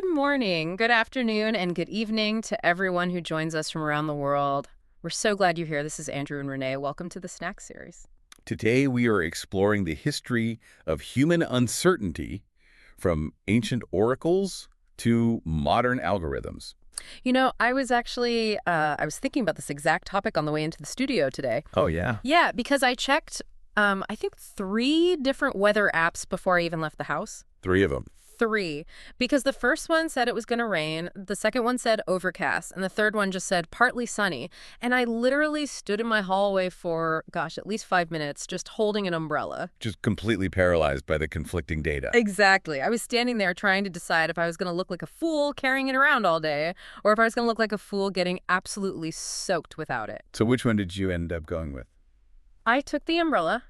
Good morning, good afternoon, and good evening to everyone who joins us from around the world. We're so glad you're here. This is Andrew and Renee. Welcome to the Snack Series. Today we are exploring the history of human uncertainty from ancient oracles to modern algorithms. I was thinking about this exact topic on the way into the studio today. Oh, yeah. Yeah, because I checked, I think 3 different weather apps before I even left the house. 3 of them. 3, because the first one said it was going to rain, the second one said overcast, and the third one just said partly sunny. And I literally stood in my hallway for, at least 5 minutes, just holding an umbrella. Just completely paralyzed by the conflicting data. Exactly. I was standing there trying to decide if I was going to look like a fool carrying it around all day, or if I was going to look like a fool getting absolutely soaked without it. So which one did you end up going with? I took the umbrella.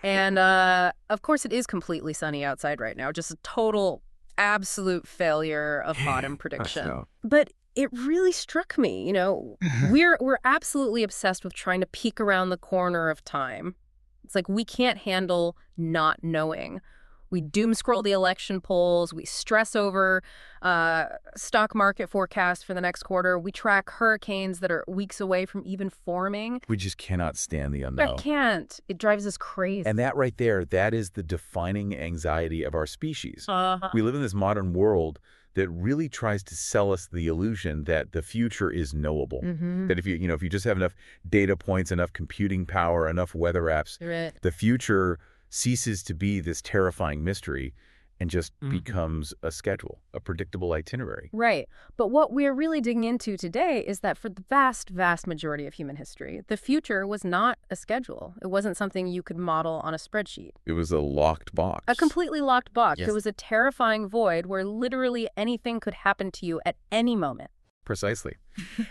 And, of course, it is completely sunny outside right now. Just a total, absolute failure of autumn prediction. But it really struck me, we're absolutely obsessed with trying to peek around the corner of time. It's like we can't handle not knowing. We doom scroll the election polls. We stress over stock market forecasts for the next quarter. We track hurricanes that are weeks away from even forming. We just cannot stand the unknown. I can't. It drives us crazy. And that right there, that is the defining anxiety of our species. Uh-huh. We live in this modern world that really tries to sell us the illusion that the future is knowable. Mm-hmm. That if you just have enough data points, enough computing power, enough weather apps, Right. the future ceases to be this terrifying mystery and just becomes a schedule, a predictable itinerary. Right. But what we're really digging into today is that for the vast, vast majority of human history, the future was not a schedule. It wasn't something you could model on a spreadsheet. It was a locked box. A completely locked box. Yes. It was a terrifying void where literally anything could happen to you at any moment. Precisely.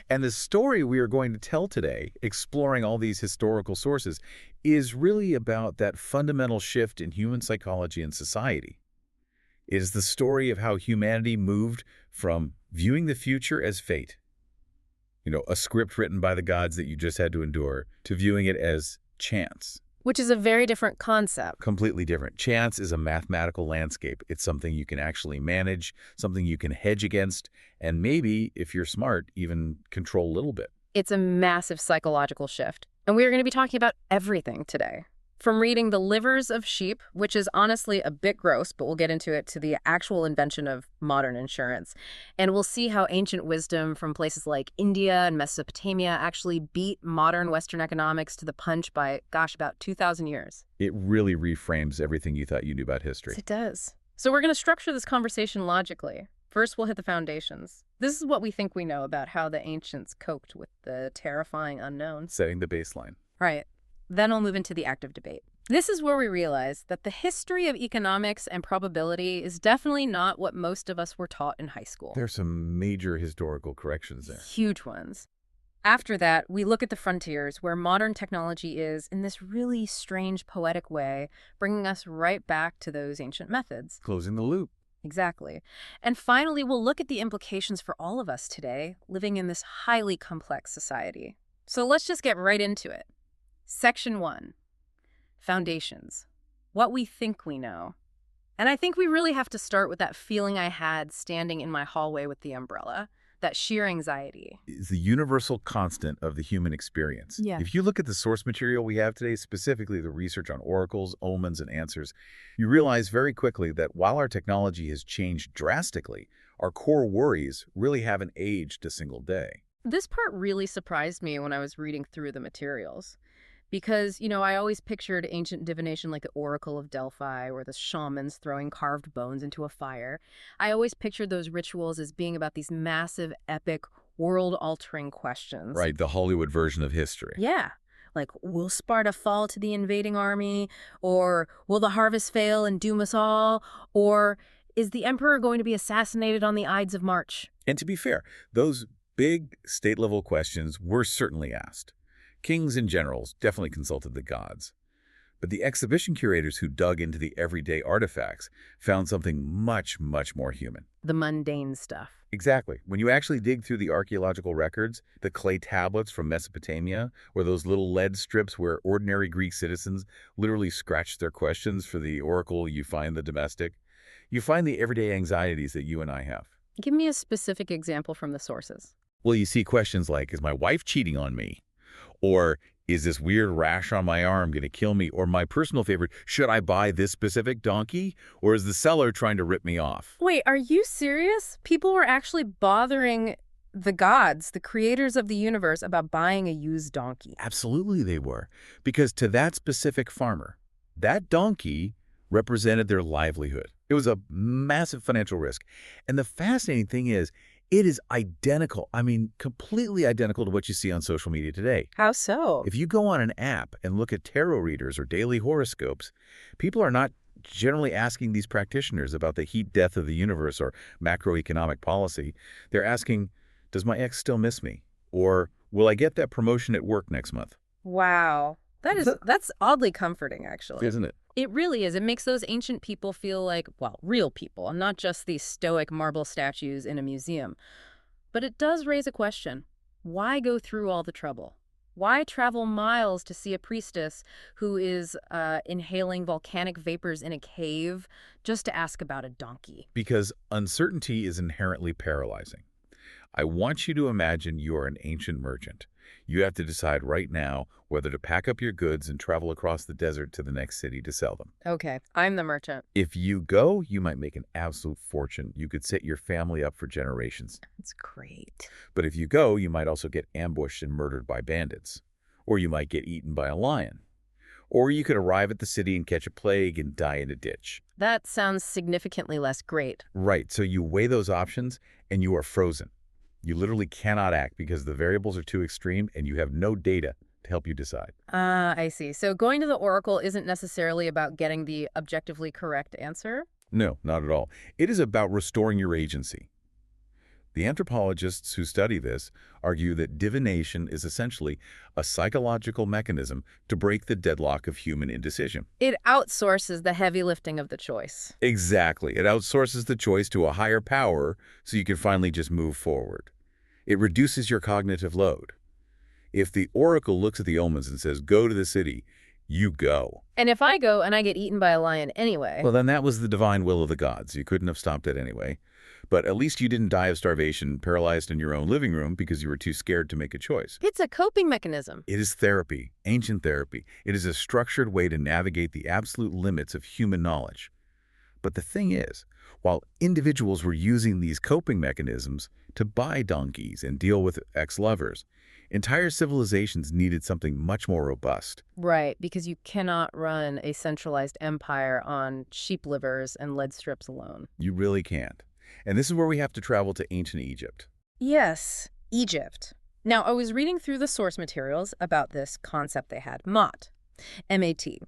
And the story we are going to tell today, exploring all these historical sources, is really about that fundamental shift in human psychology and society. It is the story of how humanity moved from viewing the future as fate, a script written by the gods that you just had to endure, to viewing it as chance. Which is a very different concept. Completely different. Chance is a mathematical landscape. It's something you can actually manage, something you can hedge against, and maybe, if you're smart, even control a little bit. It's a massive psychological shift. And we are going to be talking about everything today. From reading the livers of sheep, which is honestly a bit gross, but we'll get into it, to the actual invention of modern insurance. And we'll see how ancient wisdom from places like India and Mesopotamia actually beat modern Western economics to the punch by, about 2,000 years. It really reframes everything you thought you knew about history. Yes, it does. So we're going to structure this conversation logically. First, we'll hit the foundations. This is what we think we know about how the ancients coped with the terrifying unknown. Setting the baseline. Right. Then we'll move into the active debate. This is where we realize that the history of economics and probability is definitely not what most of us were taught in high school. There's some major historical corrections there. Huge ones. After that, we look at the frontiers where modern technology is, in this really strange, poetic way, bringing us right back to those ancient methods. Closing the loop. Exactly. And finally, we'll look at the implications for all of us today, living in this highly complex society. So let's just get right into it. Section 1. Foundations. What we think we know. And I think we really have to start with that feeling I had standing in my hallway with the umbrella. That sheer anxiety. Is the universal constant of the human experience. Yeah. If you look at the source material we have today, specifically the research on oracles, omens, and answers, you realize very quickly that while our technology has changed drastically, our core worries really haven't aged a single day. This part really surprised me when I was reading through the materials. Because, I always pictured ancient divination like the Oracle of Delphi or the shamans throwing carved bones into a fire. I always pictured those rituals as being about these massive, epic, world-altering questions. Right, the Hollywood version of history. Yeah. Like, will Sparta fall to the invading army? Or will the harvest fail and doom us all? Or is the emperor going to be assassinated on the Ides of March? And to be fair, those big state-level questions were certainly asked. Kings and generals definitely consulted the gods. But the exhibition curators who dug into the everyday artifacts found something much, much more human. The mundane stuff. Exactly. When you actually dig through the archaeological records, the clay tablets from Mesopotamia, or those little lead strips where ordinary Greek citizens literally scratched their questions for the oracle you find the domestic, You find the everyday anxieties that you and I have. Give me a specific example from the sources. Well, you see questions like, is my wife cheating on me? Or is this weird rash on my arm going to kill me? Or my personal favorite, should I buy this specific donkey? Or is the seller trying to rip me off? Wait, are you serious? People were actually bothering the gods, the creators of the universe, about buying a used donkey. Absolutely they were. Because to that specific farmer, that donkey represented their livelihood. It was a massive financial risk. And the fascinating thing is, it is identical, I mean, completely identical to what you see on social media today. How so? If you go on an app and look at tarot readers or daily horoscopes, people are not generally asking these practitioners about the heat death of the universe or macroeconomic policy. They're asking, does my ex still miss me? Or will I get that promotion at work next month? Wow. That's oddly comforting, actually. Isn't it? It really is. It makes those ancient people feel like, well, real people, and not just these stoic marble statues in a museum. But it does raise a question. Why go through all the trouble? Why travel miles to see a priestess who is inhaling volcanic vapors in a cave just to ask about a donkey? Because uncertainty is inherently paralyzing. I want you to imagine you are an ancient merchant. You have to decide right now whether to pack up your goods and travel across the desert to the next city to sell them. Okay, I'm the merchant. If you go, you might make an absolute fortune. You could set your family up for generations. That's great. But if you go, you might also get ambushed and murdered by bandits. Or you might get eaten by a lion. Or you could arrive at the city and catch a plague and die in a ditch. That sounds significantly less great. Right, so you weigh those options and you are frozen. You literally cannot act because the variables are too extreme and you have no data to help you decide. I see. So going to the oracle isn't necessarily about getting the objectively correct answer? No, not at all. It is about restoring your agency. The anthropologists who study this argue that divination is essentially a psychological mechanism to break the deadlock of human indecision. It outsources the heavy lifting of the choice. Exactly. It outsources the choice to a higher power so you can finally just move forward. It reduces your cognitive load. If the oracle looks at the omens and says, go to the city, you go. And if I go and I get eaten by a lion anyway... Well, then that was the divine will of the gods. You couldn't have stopped it anyway. But at least you didn't die of starvation, paralyzed in your own living room because you were too scared to make a choice. It's a coping mechanism. It is therapy, ancient therapy. It is a structured way to navigate the absolute limits of human knowledge. But the thing is, while individuals were using these coping mechanisms to buy donkeys and deal with ex-lovers, entire civilizations needed something much more robust. Right, because you cannot run a centralized empire on sheep livers and lead strips alone. You really can't. And this is where we have to travel to ancient Egypt. Yes, Egypt. Now, I was reading through the source materials about this concept they had, MAT. M-A-T.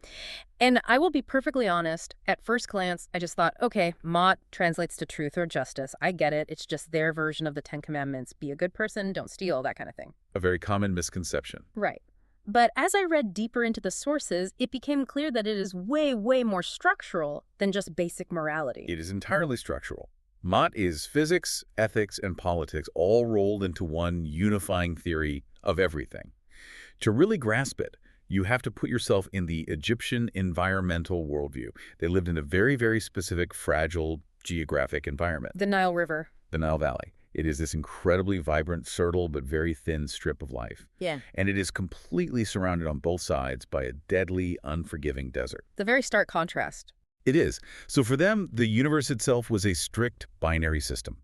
And I will be perfectly honest, at first glance, I just thought, okay, Mot translates to truth or justice. I get it. It's just their version of the Ten Commandments. Be a good person, don't steal, that kind of thing. A very common misconception. Right. But as I read deeper into the sources, it became clear that it is way, way more structural than just basic morality. It is entirely structural. Mot is physics, ethics, and politics all rolled into one unifying theory of everything. To really grasp it, you have to put yourself in the Egyptian environmental worldview. They lived in a very, very specific, fragile geographic environment. The Nile River. The Nile Valley. It is this incredibly vibrant, fertile, but very thin strip of life. Yeah. And it is completely surrounded on both sides by a deadly, unforgiving desert. It's a very stark contrast. It is. So for them, the universe itself was a strict binary system.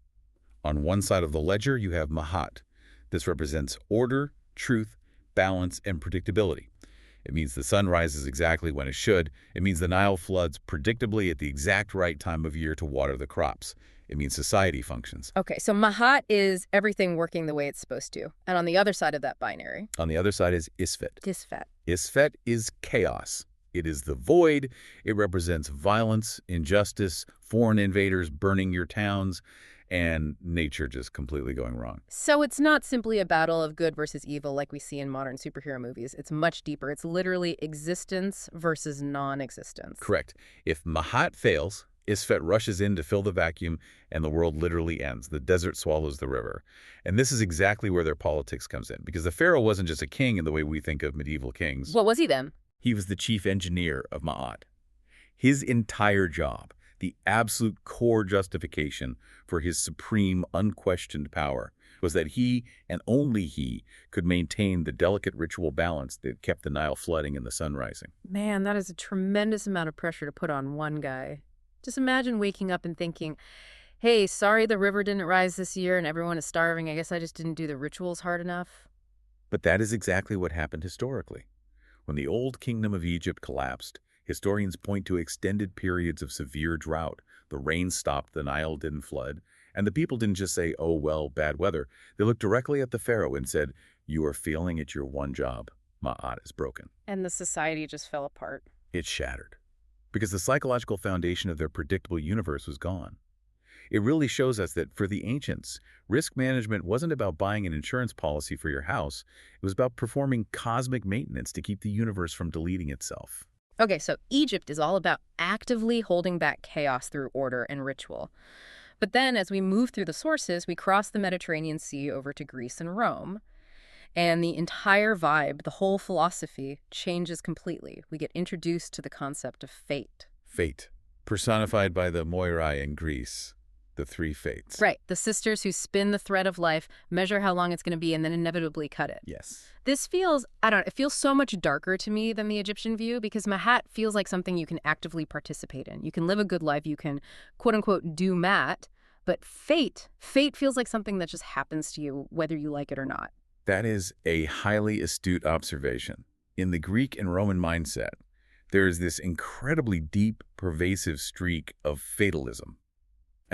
On one side of the ledger, you have Mahat. This represents order, truth, balance, and predictability. It means the sun rises exactly when it should. It means the Nile floods predictably at the exact right time of year to water the crops. It means society functions. Okay, so Mahat is everything working the way it's supposed to. And on the other side of that binary? On the other side is Isfet. Tisfet. Isfet is chaos. It is the void. It represents violence, injustice, foreign invaders burning your towns, and nature just completely going wrong. So it's not simply a battle of good versus evil like we see in modern superhero movies. It's much deeper. It's literally existence versus non-existence. Correct. If Mahat fails, Isfet rushes in to fill the vacuum, and the world literally ends. The desert swallows the river. And this is exactly where their politics comes in, because the pharaoh wasn't just a king in the way we think of medieval kings. What was he then? He was the chief engineer of Ma'at. His entire job, The absolute core justification for his supreme, unquestioned power was that he, and only he, could maintain the delicate ritual balance that kept the Nile flooding and the sun rising. Man, that is a tremendous amount of pressure to put on one guy. Just imagine waking up and thinking, hey, sorry the river didn't rise this year and everyone is starving. I guess I just didn't do the rituals hard enough. But that is exactly what happened historically. When the old kingdom of Egypt collapsed, historians point to extended periods of severe drought. The rain stopped, the Nile didn't flood, and the people didn't just say, oh, well, bad weather. They looked directly at the pharaoh and said, you are failing at your one job. Ma'at is broken. And the society just fell apart. It shattered. Because the psychological foundation of their predictable universe was gone. It really shows us that for the ancients, risk management wasn't about buying an insurance policy for your house. It was about performing cosmic maintenance to keep the universe from deleting itself. Okay, so Egypt is all about actively holding back chaos through order and ritual. But then as we move through the sources, we cross the Mediterranean Sea over to Greece and Rome. And the entire vibe, the whole philosophy, changes completely. We get introduced to the concept of fate. Fate, personified by the Moirai in Greece, the three fates. Right, the sisters who spin the thread of life, measure how long it's going to be, and then inevitably cut it. Yes. This feels, I don't know, it feels so much darker to me than the Egyptian view because Mahat feels like something you can actively participate in. You can live a good life, you can, quote unquote, do mat, but fate feels like something that just happens to you whether you like it or not. That is a highly astute observation. In the Greek and Roman mindset, there is this incredibly deep, pervasive streak of fatalism.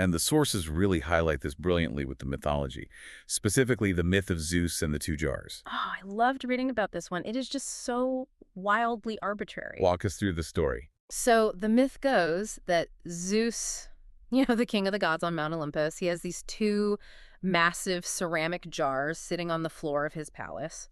And the sources really highlight this brilliantly with the mythology, specifically the myth of Zeus and the two jars. Oh, I loved reading about this one. It is just so wildly arbitrary. Walk us through the story. So the myth goes that Zeus, the king of the gods on Mount Olympus, he has these two massive ceramic jars sitting on the floor of his palace.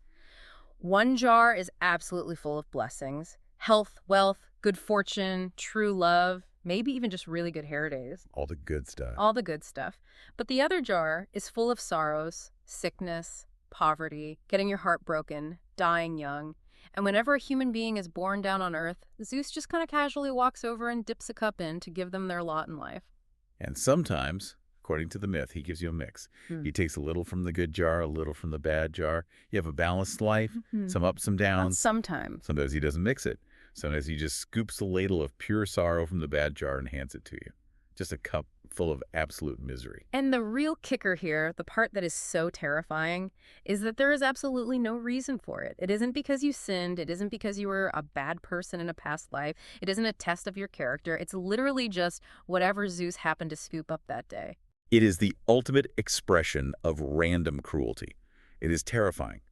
One jar is absolutely full of blessings, health, wealth, good fortune, true love, maybe even just really good hair days. All the good stuff. All the good stuff. But the other jar is full of sorrows, sickness, poverty, getting your heart broken, dying young. And whenever a human being is born down on Earth, Zeus just kind of casually walks over and dips a cup in to give them their lot in life. And sometimes, according to the myth, he gives you a mix. He takes a little from the good jar, a little from the bad jar. You have a balanced life, some ups, some downs. Sometimes. Sometimes he doesn't mix it. Sometimes he just scoops a ladle of pure sorrow from the bad jar and hands it to you. Just a cup full of absolute misery. And the real kicker here, the part that is so terrifying, is that there is absolutely no reason for it. It isn't because you sinned. It isn't because you were a bad person in a past life. It isn't a test of your character. It's literally just whatever Zeus happened to scoop up that day. It is the ultimate expression of random cruelty. It is terrifying.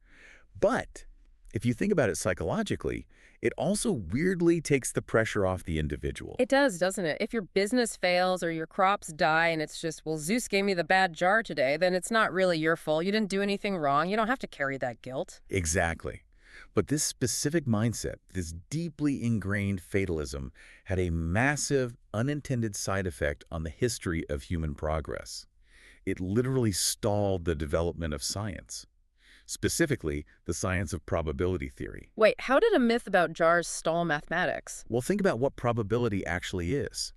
But if you think about it psychologically, it also weirdly takes the pressure off the individual. It does, doesn't it? If your business fails or your crops die and it's just, well, Zeus gave me the bad jar today, then it's not really your fault. You didn't do anything wrong. You don't have to carry that guilt. Exactly. But this specific mindset, this deeply ingrained fatalism, had a massive, unintended side effect on the history of human progress. It literally stalled the development of science. Specifically, the science of probability theory. Wait, how did a myth about jars stall mathematics? Well, think about what probability actually is.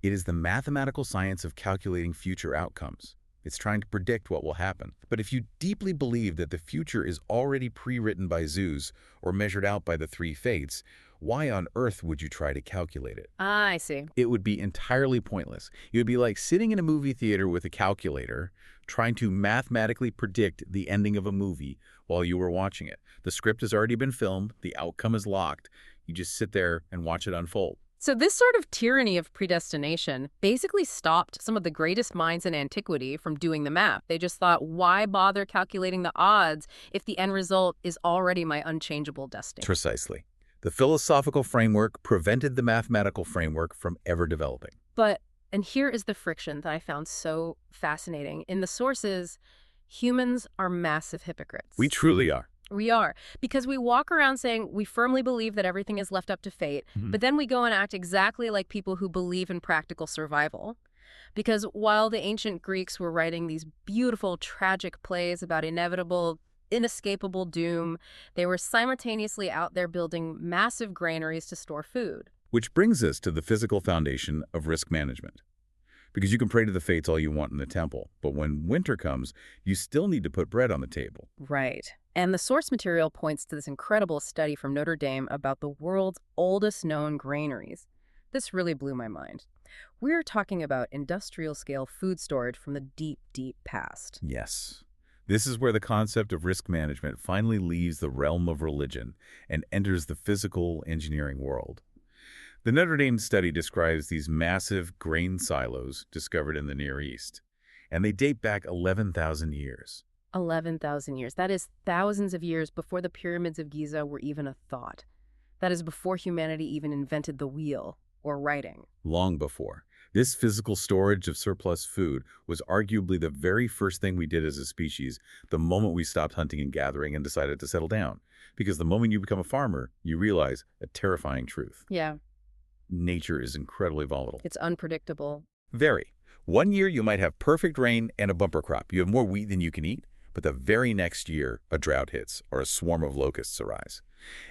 It is the mathematical science of calculating future outcomes. It's trying to predict what will happen. But if you deeply believe that the future is already pre-written by Zeus or measured out by the three fates, why on earth would you try to calculate it? Ah, I see. It would be entirely pointless. It would be like sitting in a movie theater with a calculator, trying to mathematically predict the ending of a movie while you were watching it. The script has already been filmed, the outcome is locked. You just sit there and watch it unfold. So this sort of tyranny of predestination basically stopped some of the greatest minds in antiquity from doing the math. They just thought, why bother calculating the odds if the end result is already my unchangeable destiny? Precisely. The philosophical framework prevented the mathematical framework from ever developing. But, and here is the friction that I found so fascinating. In the sources, humans are massive hypocrites. We truly are. We are, because we walk around saying we firmly believe that everything is left up to fate, but then we go and act exactly like people who believe in practical survival. Because while the ancient Greeks were writing these beautiful, tragic plays about inevitable, inescapable doom, they were simultaneously out there building massive granaries to store food. Which brings us to the physical foundation of risk management. Because you can pray to the fates all you want in the temple, but when winter comes, you still need to put bread on the table. Right. And the source material points to this incredible study from Notre Dame about the world's oldest known granaries. This really blew my mind. We're talking about industrial-scale food storage from the deep, deep past. Yes. This is where the concept of risk management finally leaves the realm of religion and enters the physical engineering world. The Notre Dame study describes these massive grain silos discovered in the Near East, and they date back 11,000 years. 11,000 years. That is thousands of years before the pyramids of Giza were even a thought. That is before humanity even invented the wheel or writing. Long before. This physical storage of surplus food was arguably the very first thing we did as a species the moment we stopped hunting and gathering and decided to settle down. Because the moment you become a farmer, you realize a terrifying truth. Yeah. Nature is incredibly volatile. It's unpredictable. Very. One year you might have perfect rain and a bumper crop. You have more wheat than you can eat, but the very next year a drought hits or a swarm of locusts arise.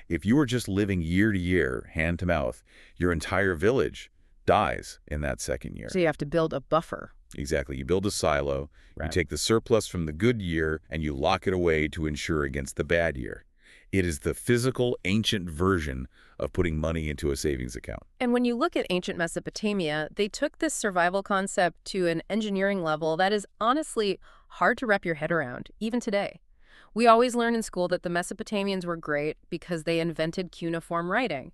If you were just living year to year, hand to mouth, your entire village dies in that second year. So you have to build a buffer. Exactly. You build a silo, Right. you take the surplus from the good year, and you lock it away to ensure against the bad year. It is the physical, ancient version of putting money into a savings account. And when you look at ancient Mesopotamia, they took this survival concept to an engineering level that is honestly hard to wrap your head around, even today. We always learn in school that the Mesopotamians were great because they invented cuneiform writing.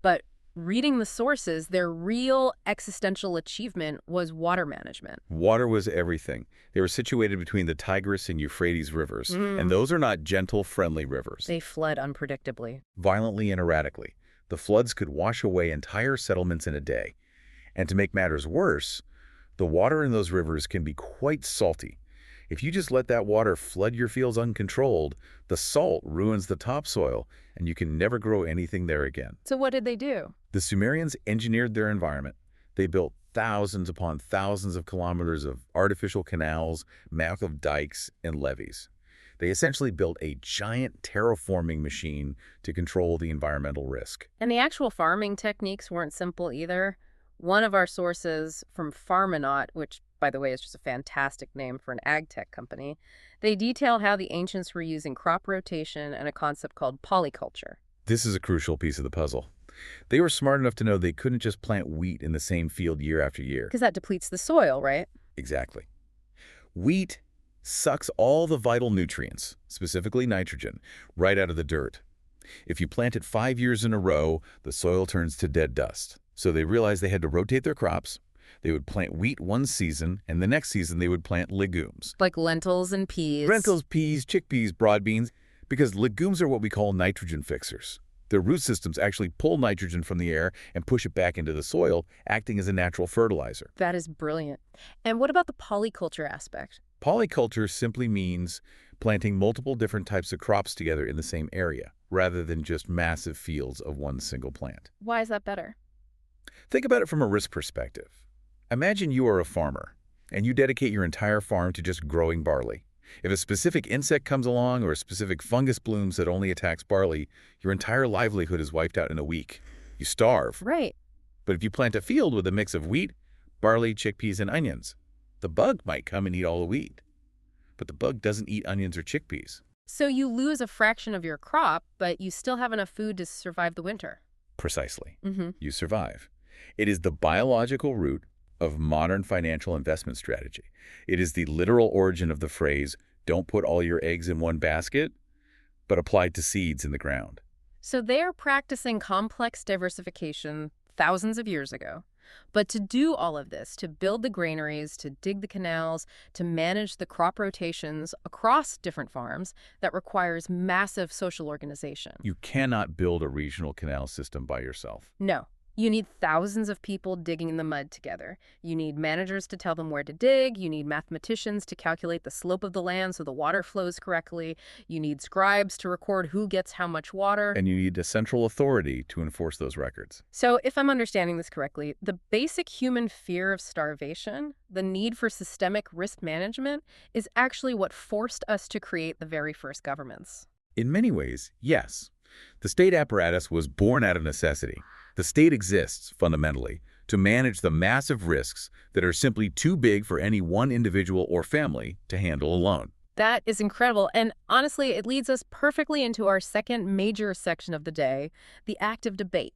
But reading the sources, their real existential achievement was water management. Water was everything. They were situated between the Tigris and Euphrates rivers, and those are not gentle, friendly rivers. They fled unpredictably. Violently and erratically. The floods could wash away entire settlements in a day. And to make matters worse, the water in those rivers can be quite salty. If you just let that water flood your fields uncontrolled, the salt ruins the topsoil, and you can never grow anything there again. So what did they do? The Sumerians engineered their environment. They built thousands upon thousands of kilometers of artificial canals, mouth of dikes, and levees. They essentially built a giant terraforming machine to control the environmental risk. And the actual farming techniques weren't simple either. One of our sources from Farminaut, which, by the way, is just a fantastic name for an ag tech company, they detail how the ancients were using crop rotation and a concept called polyculture. This is a crucial piece of the puzzle. They were smart enough to know they couldn't just plant wheat in the same field year after year. Because that depletes the soil, right? Exactly. Wheat sucks all the vital nutrients, specifically nitrogen, right out of the dirt. If you plant it 5 years in a row, the soil turns to dead dust. So they realized they had to rotate their crops. They would plant wheat one season, and the next season they would plant legumes. Like lentils and peas. Lentils, peas, chickpeas, broad beans, because legumes are what we call nitrogen fixers. Their root systems actually pull nitrogen from the air and push it back into the soil, acting as a natural fertilizer. That is brilliant. And what about the polyculture aspect? Polyculture simply means planting multiple different types of crops together in the same area, rather than just massive fields of one single plant. Why is that better? Think about it from a risk perspective. Imagine you are a farmer, and you dedicate your entire farm to just growing barley. If a specific insect comes along or a specific fungus blooms that only attacks barley, your entire livelihood is wiped out in a week. You starve. Right. But if you plant a field with a mix of wheat, barley, chickpeas, and onions, the bug might come and eat all the wheat. But the bug doesn't eat onions or chickpeas. So you lose a fraction of your crop, but you still have enough food to survive the winter. Precisely. You survive. It is the biological root of modern financial investment strategy. It is the literal origin of the phrase, don't put all your eggs in one basket, but applied to seeds in the ground. So they're practicing complex diversification thousands of years ago. But to do all of this, to build the granaries, to dig the canals, to manage the crop rotations across different farms, that requires massive social organization. You cannot build a regional canal system by yourself. No. You need thousands of people digging in the mud together. You need managers to tell them where to dig. You need mathematicians to calculate the slope of the land so the water flows correctly. You need scribes to record who gets how much water. And you need a central authority to enforce those records. So if I'm understanding this correctly, the basic human fear of starvation, the need for systemic risk management, is actually what forced us to create the very first governments. In many ways, yes. The state apparatus was born out of necessity. The state exists, fundamentally, to manage the massive risks that are simply too big for any one individual or family to handle alone. That is incredible. And honestly, it leads us perfectly into our second major section of the day, the active debate.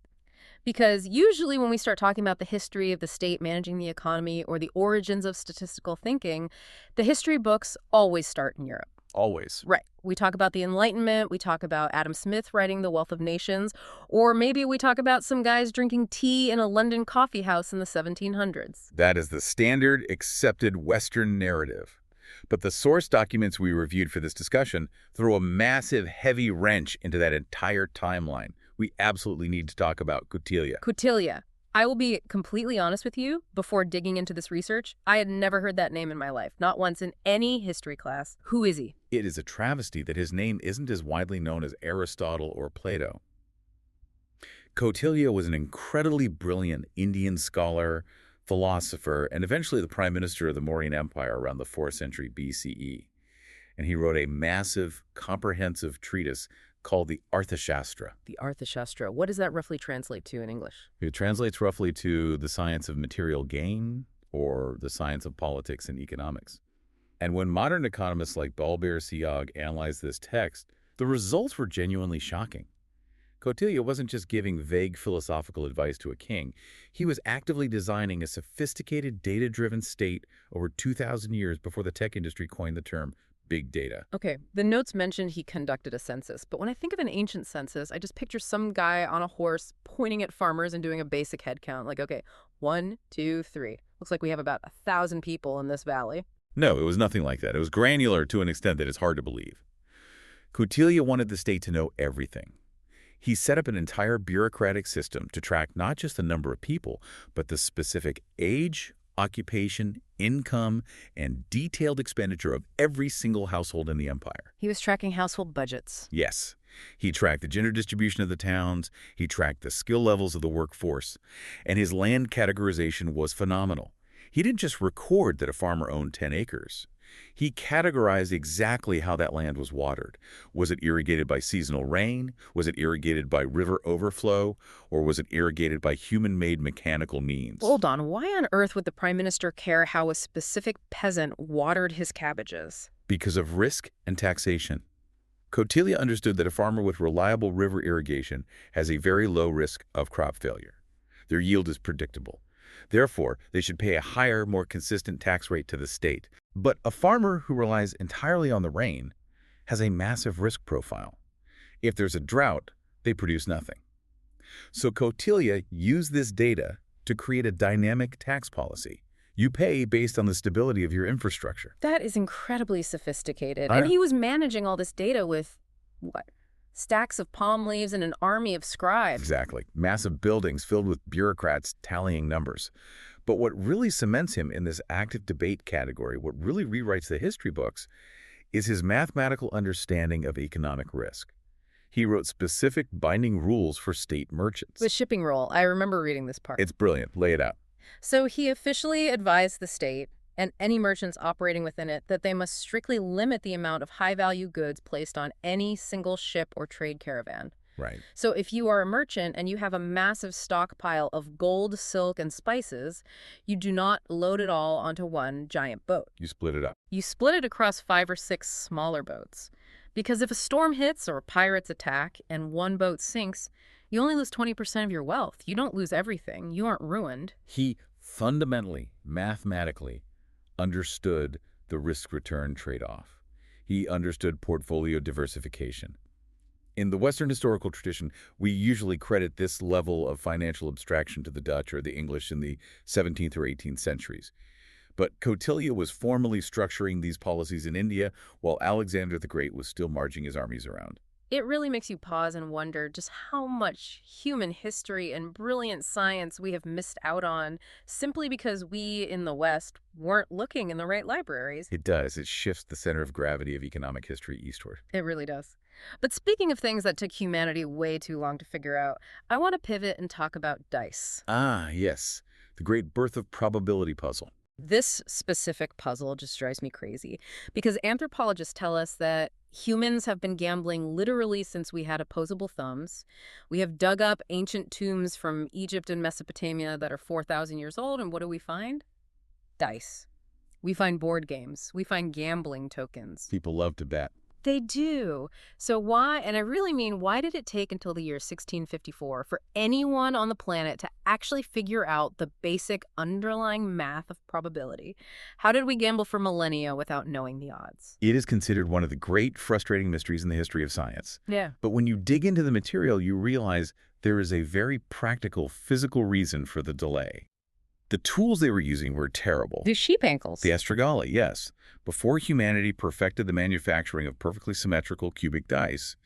Because usually when we start talking about the history of the state managing the economy or the origins of statistical thinking, the history books always start in Europe. Always. Right. We talk about the Enlightenment, we talk about Adam Smith writing The Wealth of Nations, or maybe we talk about some guys drinking tea in a London coffee house in the 1700s. That is the standard, accepted Western narrative. But the source documents we reviewed for this discussion throw a massive, heavy wrench into that entire timeline. We absolutely need to talk about Kautilya. Kautilya. I will be completely honest with you, before digging into this research, I had never heard that name in my life, not once in any history class. Who is he? It is a travesty that his name isn't as widely known as Aristotle or Plato. Kautilya was an incredibly brilliant Indian scholar, philosopher, and eventually the prime minister of the Mauryan Empire around the 4th century BCE. And he wrote a massive, comprehensive treatise called the Arthashastra. The Arthashastra. What does that roughly translate to in English? It translates roughly to the science of material gain or the science of politics and economics. And when modern economists like Balbir-Siag analyzed this text, the results were genuinely shocking. Kautilya wasn't just giving vague philosophical advice to a king. He was actively designing a sophisticated, data-driven state over 2,000 years before the tech industry coined the term big data. Okay, the notes mentioned he conducted a census, but when I think of an ancient census, I just picture some guy on a horse pointing at farmers and doing a basic head count. Like, okay, 1, 2, 3. Looks like we have about 1,000 people in this valley. No, it was nothing like that. It was granular to an extent that is hard to believe. Kautilya wanted the state to know everything. He set up an entire bureaucratic system to track not just the number of people, but the specific age, occupation, income, and detailed expenditure of every single household in the empire. He was tracking household budgets. Yes. He tracked the gender distribution of the towns, he tracked the skill levels of the workforce, and his land categorization was phenomenal. He didn't just record that a farmer owned 10 acres. He categorized exactly how that land was watered. Was it irrigated by seasonal rain? Was it irrigated by river overflow? Or was it irrigated by human-made mechanical means? Hold on, why on earth would the prime minister care how a specific peasant watered his cabbages? Because of risk and taxation. Kautilya understood that a farmer with reliable river irrigation has a very low risk of crop failure. Their yield is predictable. Therefore, they should pay a higher, more consistent tax rate to the state. But a farmer who relies entirely on the rain has a massive risk profile. If there's a drought, they produce nothing. So Kautilya used this data to create a dynamic tax policy. You pay based on the stability of your infrastructure. That is incredibly sophisticated. And he was managing all this data with, what, stacks of palm leaves and an army of scribes. Exactly. Massive buildings filled with bureaucrats tallying numbers. But what really cements him in this active debate category, what really rewrites the history books, is his mathematical understanding of economic risk. He wrote specific binding rules for state merchants. The shipping rule. I remember reading this part. It's brilliant. Lay it out. So he officially advised the state and any merchants operating within it that they must strictly limit the amount of high-value goods placed on any single ship or trade caravan. Right. So if you are a merchant and you have a massive stockpile of gold, silk, and spices, you do not load it all onto one giant boat. You split it up. You split it across 5 or 6 smaller boats. Because if a storm hits or pirates attack and one boat sinks, you only lose 20% of your wealth. You don't lose everything. You aren't ruined. He fundamentally, mathematically, understood the risk-return trade-off. He understood portfolio diversification. In the Western historical tradition, we usually credit this level of financial abstraction to the Dutch or the English in the 17th or 18th centuries. But Kautilya was formally structuring these policies in India while Alexander the Great was still marching his armies around. It really makes you pause and wonder just how much human history and brilliant science we have missed out on simply because we in the West weren't looking in the right libraries. It does. It shifts the center of gravity of economic history eastward. It really does. But speaking of things that took humanity way too long to figure out, I want to pivot and talk about dice. Ah, yes. The great birth of probability puzzle. This specific puzzle just drives me crazy because anthropologists tell us that Humans have been gambling literally since we had opposable thumbs. We have dug up ancient tombs from Egypt and Mesopotamia that are 4,000 years old, and what do we find? Dice. We find board games. We find gambling tokens. People love to bet. They do. So why, and I really mean, why did it take until the year 1654 for anyone on the planet to actually figure out the basic underlying math of probability? How did we gamble for millennia without knowing the odds? It is considered one of the great frustrating mysteries in the history of science. Yeah. But when you dig into the material, you realize there is a very practical physical reason for the delay. The tools they were using were terrible. The sheep ankles. The astrogale, yes. Before humanity perfected the manufacturing of perfectly symmetrical cubic dice,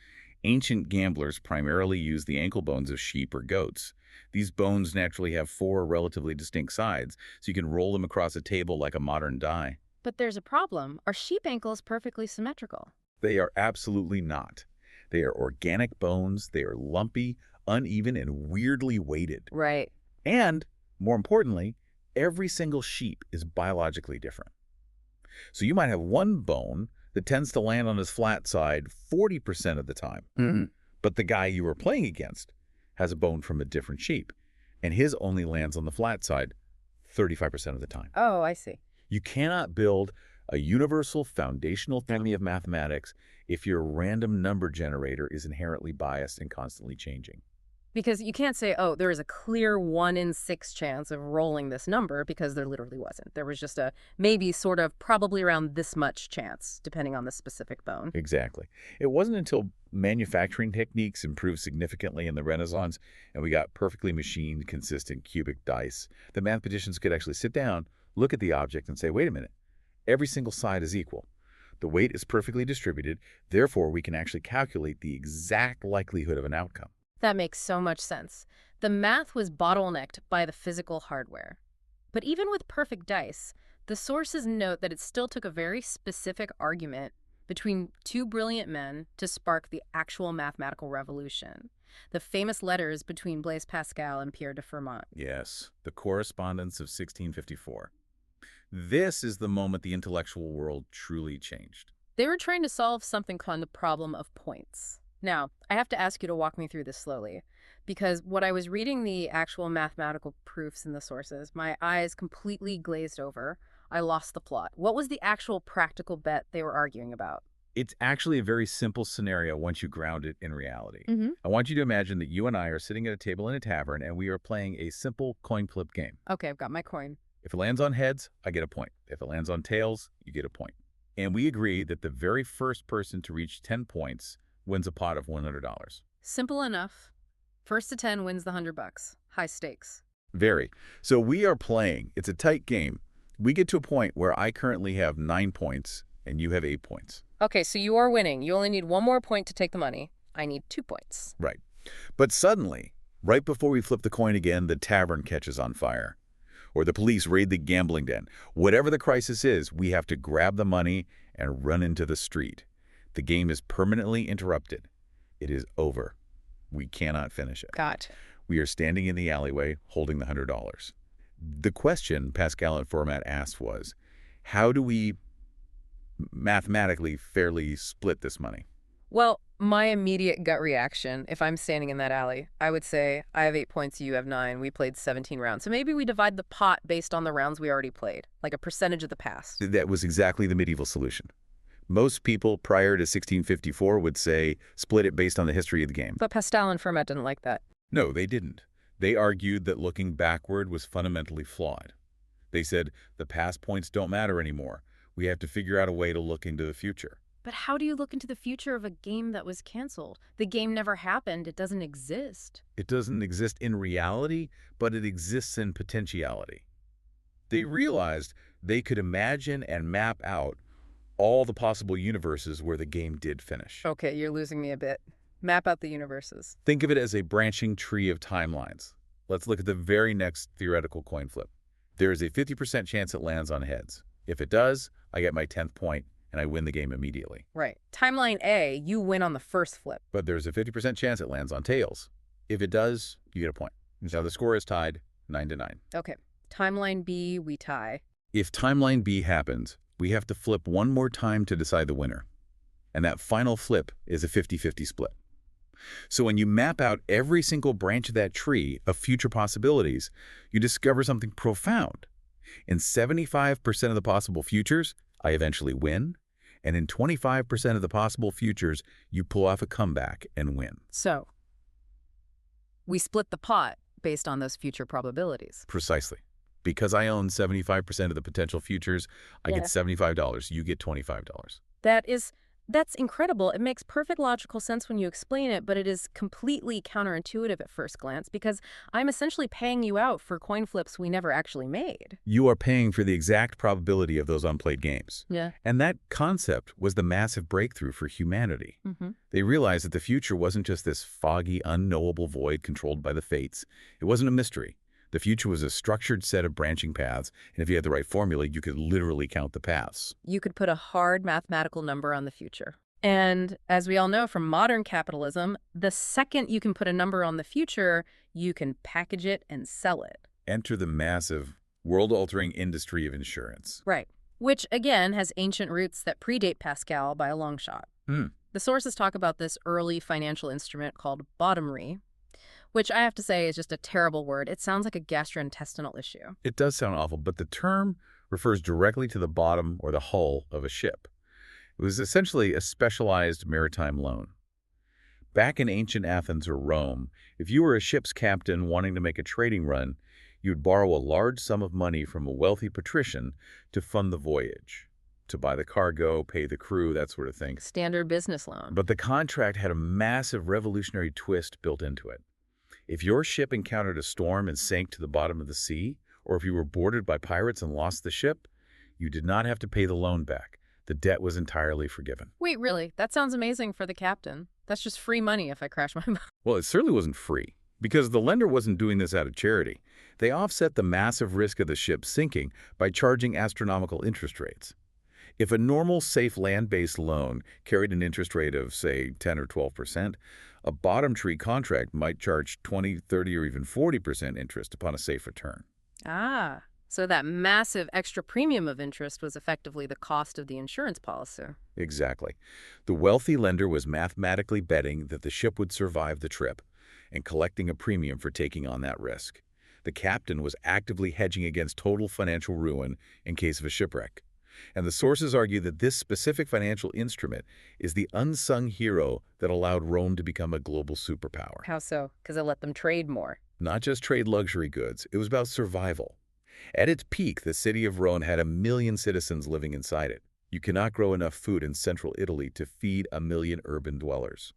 ancient gamblers primarily used the ankle bones of sheep or goats. These bones naturally have 4 relatively distinct sides, so you can roll them across a table like a modern die. But there's a problem. Are sheep ankles perfectly symmetrical? They are absolutely not. They are organic bones, they are lumpy, uneven, and weirdly weighted. Right. And, more importantly, every single sheep is biologically different. So you might have one bone that tends to land on his flat side 40% of the time. But the guy you were playing against has a bone from a different sheep, and his only lands on the flat side 35% of the time. Oh, I see. You cannot build a universal foundational theory of mathematics if your random number generator is inherently biased and constantly changing. Because you can't say, oh, there is a clear 1 in 6 chance of rolling this number, because there literally wasn't. There was just a maybe sort of probably around this much chance, depending on the specific bone. Exactly. It wasn't until manufacturing techniques improved significantly in the Renaissance and we got perfectly machined, consistent cubic dice that mathematicians could actually sit down, look at the object, and say, wait a minute, every single side is equal. The weight is perfectly distributed, therefore we can actually calculate the exact likelihood of an outcome. That makes so much sense. The math was bottlenecked by the physical hardware. But even with perfect dice, the sources note that it still took a very specific argument between 2 brilliant men to spark the actual mathematical revolution. The famous letters between Blaise Pascal and Pierre de Fermat. Yes, the correspondence of 1654. This is the moment the intellectual world truly changed. They were trying to solve something called the problem of points. Now, I have to ask you to walk me through this slowly, because when I was reading the actual mathematical proofs in the sources, my eyes completely glazed over. I lost the plot. What was the actual practical bet they were arguing about? It's actually a very simple scenario once you ground it in reality. Mm-hmm. I want you to imagine that you and I are sitting at a table in a tavern and we are playing a simple coin flip game. Okay, I've got my coin. If it lands on heads, I get a point. If it lands on tails, you get a point. And we agree that the very first person to reach 10 points wins a pot of $100. Simple enough. First to 10 wins the $100. High stakes. Very. So we are playing. It's a tight game. We get to a point where I currently have 9 points and you have 8 points. Okay, so you are winning. You only need 1 more point to take the money. I need 2 points. Right. But suddenly, right before we flip the coin again, the tavern catches on fire. Or the police raid the gambling den. Whatever the crisis is, we have to grab the money and run into the street. The game is permanently interrupted. It is over. We cannot finish it. Got. We are standing in the alleyway holding the $100. The question Pascal and Fermat asked was, how do we mathematically fairly split this money? Well, my immediate gut reaction, if I'm standing in that alley, I would say, I have 8 points, you have 9. We played 17 rounds. So maybe we divide the pot based on the rounds we already played, like a percentage of the past. That was exactly the medieval solution. Most people prior to 1654 would say split it based on the history of the game. But Pascal and Fermat didn't like that. No, they didn't. They argued that looking backward was fundamentally flawed. They said the past points don't matter anymore. We have to figure out a way to look into the future. But how do you look into the future of a game that was canceled? The game never happened. It doesn't exist. It doesn't exist in reality, but it exists in potentiality. They realized they could imagine and map out all the possible universes where the game did finish. Okay, you're losing me a bit. Map out the universes. Think of it as a branching tree of timelines. Let's look at the very next theoretical coin flip. There is a 50% chance it lands on heads. If it does, I get my 10th point and I win the game immediately. Right. Timeline A, you win on the first flip. But there's a 50% chance it lands on tails. If it does, you get a point. Now the score is tied 9-9. Okay. Timeline B, we tie. If timeline B happens, we have to flip one more time to decide the winner. And that final flip is a 50-50 split. So when you map out every single branch of that tree of future possibilities, you discover something profound. In 75% of the possible futures, I eventually win. And in 25% of the possible futures, you pull off a comeback and win. So, we split the pot based on those future probabilities. Precisely. Because I own 75% of the potential futures, I get $75. You get $25. That's incredible. It makes perfect logical sense when you explain it, but it is completely counterintuitive at first glance because I'm essentially paying you out for coin flips we never actually made. You are paying for the exact probability of those unplayed games. Yeah. And that concept was the massive breakthrough for humanity. They realized that the future wasn't just this foggy, unknowable void controlled by the fates. It wasn't a mystery. The future was a structured set of branching paths, and if you had the right formula, you could literally count the paths. You could put a hard mathematical number on the future. And as we all know from modern capitalism, the second you can put a number on the future, you can package it and sell it. Enter the massive, world-altering industry of insurance. Right. Which, again, has ancient roots that predate Pascal by a long shot. The sources talk about this early financial instrument called bottomry, which I have to say is just a terrible word. It sounds like a gastrointestinal issue. It does sound awful, but the term refers directly to the bottom or the hull of a ship. It was essentially a specialized maritime loan. Back in ancient Athens or Rome, if you were a ship's captain wanting to make a trading run, you'd borrow a large sum of money from a wealthy patrician to fund the voyage, to buy the cargo, pay the crew, that sort of thing. Standard business loan. But the contract had a massive revolutionary twist built into it. If your ship encountered a storm and sank to the bottom of the sea, or if you were boarded by pirates and lost the ship, you did not have to pay the loan back. The debt was entirely forgiven. Wait, really? That sounds amazing for the captain. That's just free money if I crash my boat. Well, it certainly wasn't free, because the lender wasn't doing this out of charity. They offset the massive risk of the ship sinking by charging astronomical interest rates. If a normal, safe land-based loan carried an interest rate of, say, 10 or 12%, a bottom tree contract might charge 20, 30, or even 40% interest upon a safe return. Ah, so that massive extra premium of interest was effectively the cost of the insurance policy. Exactly. The wealthy lender was mathematically betting that the ship would survive the trip and collecting a premium for taking on that risk. The captain was actively hedging against total financial ruin in case of a shipwreck. And the sources argue that this specific financial instrument is the unsung hero that allowed Rome to become a global superpower. How so? Because it let them trade more. Not just trade luxury goods, it was about survival. At its peak, the city of Rome had 1 million citizens living inside it. You cannot grow enough food in central Italy to feed 1 million urban dwellers.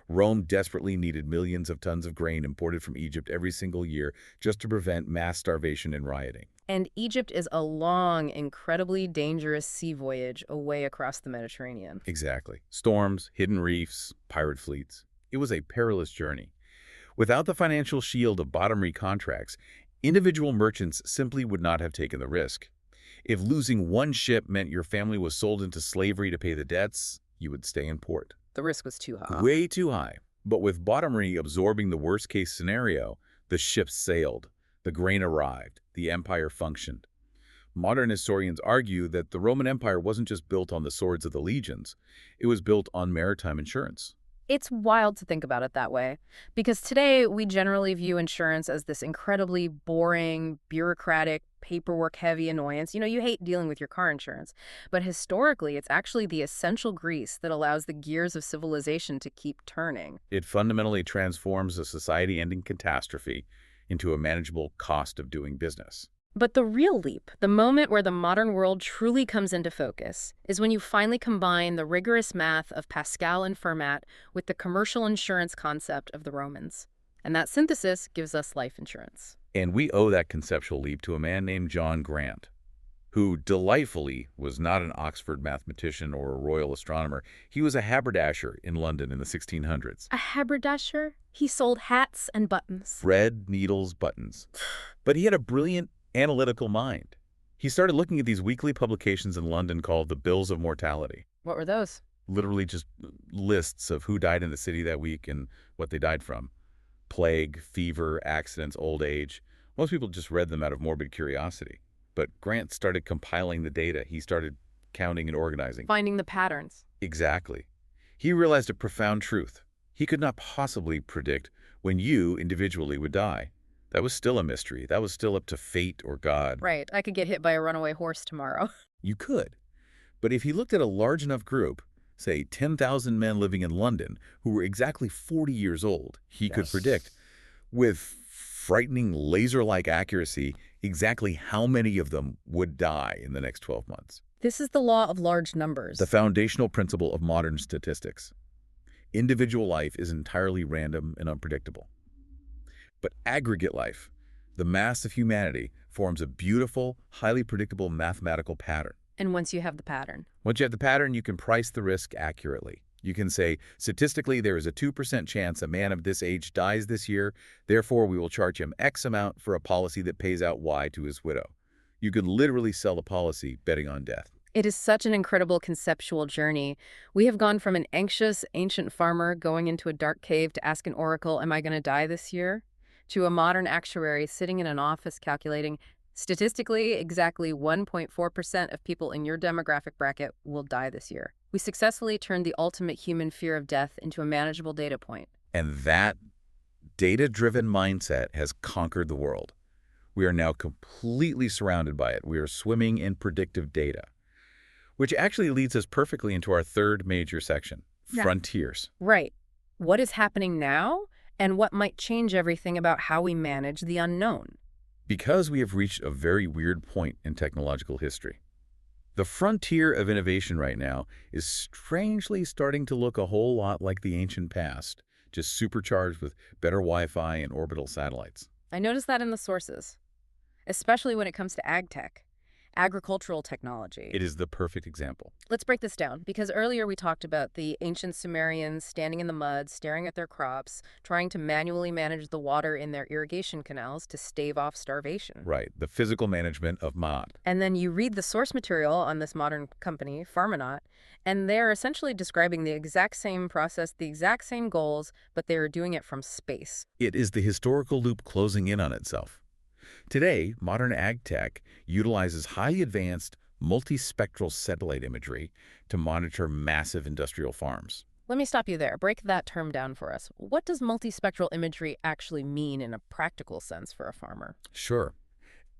Rome desperately needed millions of tons of grain imported from Egypt every single year just to prevent mass starvation and rioting. And Egypt is a long, incredibly dangerous sea voyage away across the Mediterranean. Exactly. Storms, hidden reefs, pirate fleets. It was a perilous journey. Without the financial shield of bottomry contracts, individual merchants simply would not have taken the risk. If losing one ship meant your family was sold into slavery to pay the debts, you would stay in port. The risk was too high. Way too high. But with bottomry absorbing the worst-case scenario, the ships sailed, the grain arrived, the empire functioned. Modern historians argue that the Roman Empire wasn't just built on the swords of the legions, it was built on maritime insurance. It's wild to think about it that way, because today we generally view insurance as this incredibly boring, bureaucratic, paperwork-heavy annoyance. You know, you hate dealing with your car insurance. But historically, it's actually the essential grease that allows the gears of civilization to keep turning. It fundamentally transforms a society-ending catastrophe into a manageable cost of doing business. But the real leap, the moment where the modern world truly comes into focus, is when you finally combine the rigorous math of Pascal and Fermat with the commercial insurance concept of the Romans. And that synthesis gives us life insurance. And we owe that conceptual leap to a man named John Grant, who delightfully was not an Oxford mathematician or a royal astronomer. He was a haberdasher in London in the 1600s. A haberdasher? He sold hats and buttons. Thread, needles, buttons. But he had a brilliant analytical mind. He started looking at these weekly publications in London called the Bills of Mortality. What were those? Literally just lists of who died in the city that week and what they died from. Plague, fever, accidents, old age. Most people just read them out of morbid curiosity. But Grant started compiling the data. He started counting and organizing. Finding the patterns. Exactly. He realized a profound truth. He could not possibly predict when you individually would die. That was still a mystery. That was still up to fate or God. Right. I could get hit by a runaway horse tomorrow. You could. But if he looked at a large enough group, say 10,000 men living in London who were exactly 40 years old, he could predict with frightening laser-like accuracy exactly how many of them would die in the next 12 months. This is the law of large numbers. The foundational principle of modern statistics. Individual life is entirely random and unpredictable. But aggregate life, the mass of humanity, forms a beautiful, highly predictable mathematical pattern. And once you have the pattern? Once you have the pattern, you can price the risk accurately. You can say, statistically, there is a 2% chance a man of this age dies this year, therefore we will charge him X amount for a policy that pays out Y to his widow. You could literally sell a policy betting on death. It is such an incredible conceptual journey. We have gone from an anxious, ancient farmer going into a dark cave to ask an oracle, am I going to die this year? To a modern actuary sitting in an office calculating, statistically, exactly 1.4% of people in your demographic bracket will die this year. We successfully turned the ultimate human fear of death into a manageable data point. And that data-driven mindset has conquered the world. We are now completely surrounded by it. We are swimming in predictive data, which actually leads us perfectly into our third major section, frontiers. Right. What is happening now and what might change everything about how we manage the unknown? Because we have reached a very weird point in technological history. The frontier of innovation right now is strangely starting to look a whole lot like the ancient past, just supercharged with better Wi-Fi and orbital satellites. I noticed that in the sources, especially when it comes to ag tech, agricultural technology. It is the perfect example. Let's break this down, because earlier we talked about the ancient Sumerians standing in the mud, staring at their crops, trying to manually manage the water in their irrigation canals to stave off starvation. Right, the physical management of Ma'at. And then you read the source material on this modern company, Pharmanaut, and they're essentially describing the exact same process, the exact same goals, but they're doing it from space. It is the historical loop closing in on itself. Today, modern ag tech utilizes highly advanced, multispectral satellite imagery to monitor massive industrial farms. Let me stop you there. Break that term down for us. What does multispectral imagery actually mean in a practical sense for a farmer? Sure.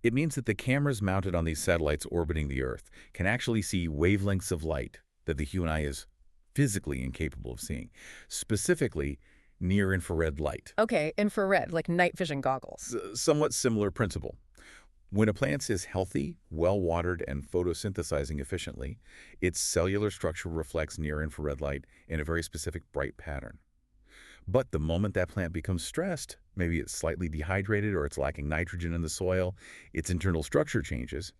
It means that the cameras mounted on these satellites orbiting the Earth can actually see wavelengths of light that the human eye is physically incapable of seeing, specifically near-infrared light. Okay, infrared, like night vision goggles. Somewhat similar principle. When a plant is healthy, well-watered, and photosynthesizing efficiently, its cellular structure reflects near-infrared light in a very specific bright pattern. But the moment that plant becomes stressed, maybe it's slightly dehydrated or it's lacking nitrogen in the soil, its internal structure changes,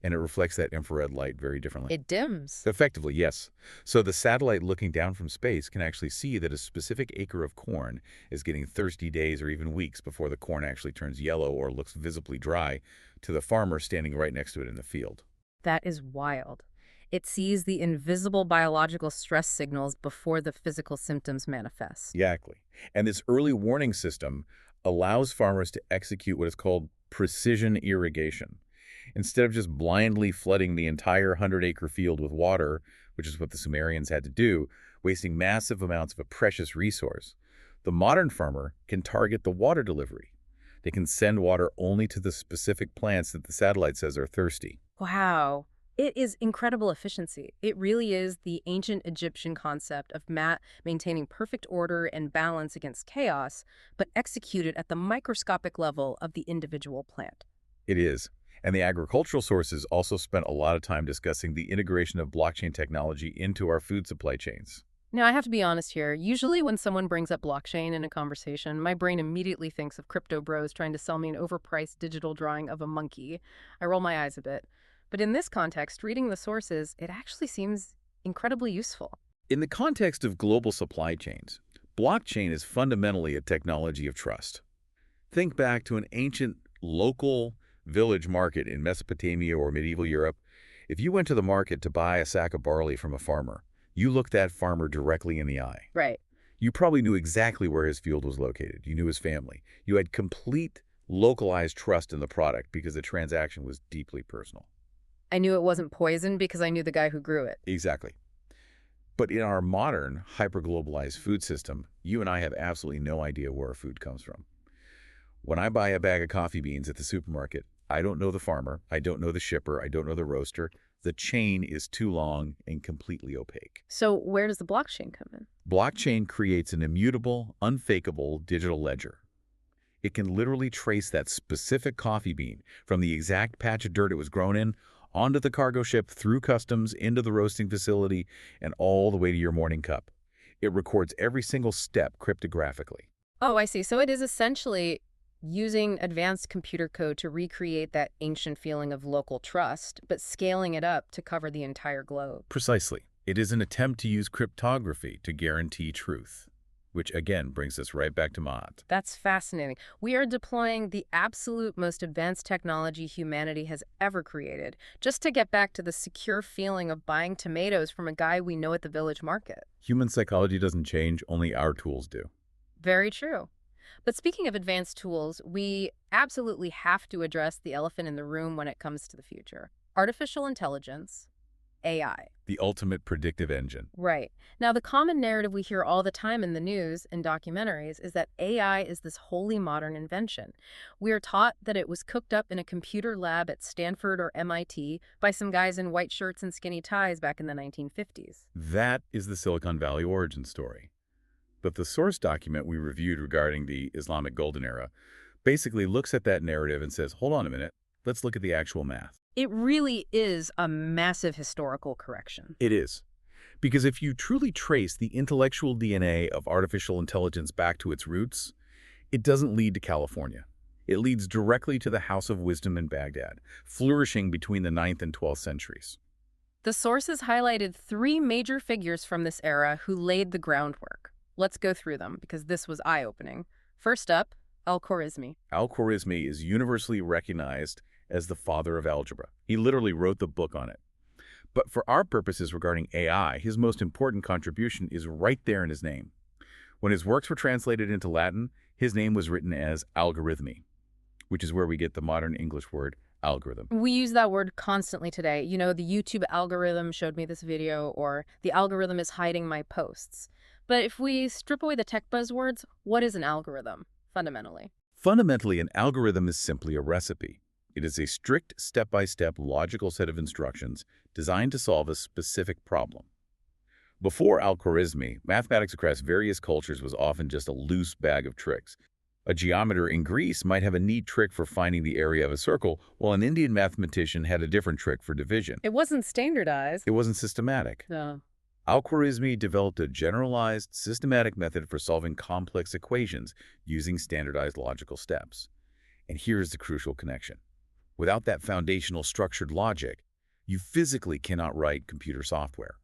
and it reflects that infrared light very differently. It dims. Effectively, yes. So the satellite looking down from space can actually see that a specific acre of corn is getting thirsty days or even weeks before the corn actually turns yellow or looks visibly dry to the farmer standing right next to it in the field. That is wild. It sees the invisible biological stress signals before the physical symptoms manifest. Exactly. And this early warning system allows farmers to execute what is called precision irrigation. Instead of just blindly flooding the entire 100-acre field with water, which is what the Sumerians had to do, wasting massive amounts of a precious resource, the modern farmer can target the water delivery. They can send water only to the specific plants that the satellite says are thirsty. Wow. It is incredible efficiency. It really is the ancient Egyptian concept of maintaining perfect order and balance against chaos, but executed at the microscopic level of the individual plant. It is. And the agricultural sources also spent a lot of time discussing the integration of blockchain technology into our food supply chains. Now, I have to be honest here. Usually when someone brings up blockchain in a conversation, my brain immediately thinks of crypto bros trying to sell me an overpriced digital drawing of a monkey. I roll my eyes a bit. But in this context, reading the sources, it actually seems incredibly useful. In the context of global supply chains, blockchain is fundamentally a technology of trust. Think back to an ancient local village market in Mesopotamia or medieval Europe. If you went to the market to buy a sack of barley from a farmer, you looked that farmer directly in the eye. Right. You probably knew exactly where his field was located. You knew his family. You had complete localized trust in the product because the transaction was deeply personal. I knew it wasn't poison because I knew the guy who grew it. Exactly. But in our modern, hyper-globalized food system, you and I have absolutely no idea where our food comes from. When I buy a bag of coffee beans at the supermarket, I don't know the farmer, I don't know the shipper, I don't know the roaster. The chain is too long and completely opaque. So where does the blockchain come in? Blockchain creates an immutable, unfakeable digital ledger. It can literally trace that specific coffee bean from the exact patch of dirt it was grown in, onto the cargo ship, through customs, into the roasting facility, and all the way to your morning cup. It records every single step cryptographically. Oh, I see. So it is essentially using advanced computer code to recreate that ancient feeling of local trust, but scaling it up to cover the entire globe. Precisely. It is an attempt to use cryptography to guarantee truth, which again brings us right back to math. That's fascinating. We are deploying the absolute most advanced technology humanity has ever created, just to get back to the secure feeling of buying tomatoes from a guy we know at the village market. Human psychology doesn't change, only our tools do. Very true. But speaking of advanced tools, we absolutely have to address the elephant in the room when it comes to the future. Artificial intelligence, AI. The ultimate predictive engine. Right. Now, the common narrative we hear all the time in the news and documentaries is that AI is this wholly modern invention. We are taught that it was cooked up in a computer lab at Stanford or MIT by some guys in white shirts and skinny ties back in the 1950s. That is the Silicon Valley origin story. But the source document we reviewed regarding the Islamic Golden Era basically looks at that narrative and says, hold on a minute, let's look at the actual math. It really is a massive historical correction. It is. Because if you truly trace the intellectual DNA of artificial intelligence back to its roots, it doesn't lead to California. It leads directly to the House of Wisdom in Baghdad, flourishing between the 9th and 12th centuries. The sources highlighted 3 major figures from this era who laid the groundwork. Let's go through them, because this was eye-opening. First up, Al-Khwarizmi. Al-Khwarizmi is universally recognized as the father of algebra. He literally wrote the book on it. But for our purposes regarding AI, his most important contribution is right there in his name. When his works were translated into Latin, his name was written as algorithmi, which is where we get the modern English word algorithm. We use that word constantly today. You know, the YouTube algorithm showed me this video, or the algorithm is hiding my posts. But if we strip away the tech buzzwords, what is an algorithm, fundamentally? Fundamentally, an algorithm is simply a recipe. It is a strict, step-by-step, logical set of instructions designed to solve a specific problem. Before Al-Khwarizmi, mathematics across various cultures was often just a loose bag of tricks. A geometer in Greece might have a neat trick for finding the area of a circle, while an Indian mathematician had a different trick for division. It wasn't standardized. It wasn't systematic. No. Al-Khwarizmi developed a generalized, systematic method for solving complex equations using standardized logical steps. And here's the crucial connection. Without that foundational structured logic, you physically cannot write computer software.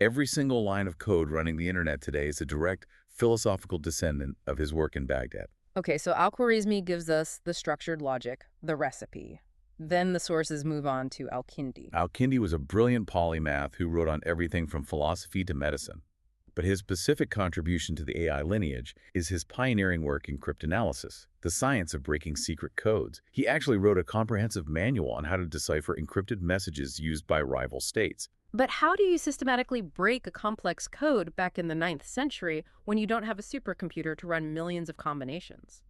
Every single line of code running the internet today is a direct philosophical descendant of his work in Baghdad. Okay, so Al-Khwarizmi gives us the structured logic, the recipe. Then the sources move on to Al-Kindi. Al-Kindi was a brilliant polymath who wrote on everything from philosophy to medicine. But his specific contribution to the AI lineage is his pioneering work in cryptanalysis, the science of breaking secret codes. He actually wrote a comprehensive manual on how to decipher encrypted messages used by rival states. But how do you systematically break a complex code back in the 9th century when you don't have a supercomputer to run millions of combinations?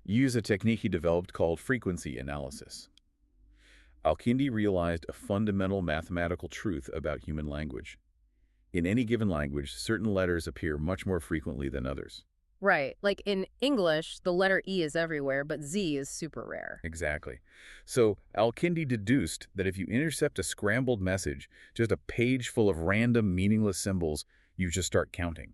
You use a technique he developed called frequency analysis. Al-Kindi realized a fundamental mathematical truth about human language. In any given language, certain letters appear much more frequently than others. Right. Like in English, the letter E is everywhere, but Z is super rare. Exactly. So Al-Kindi deduced that if you intercept a scrambled message, just a page full of random, meaningless symbols, you just start counting.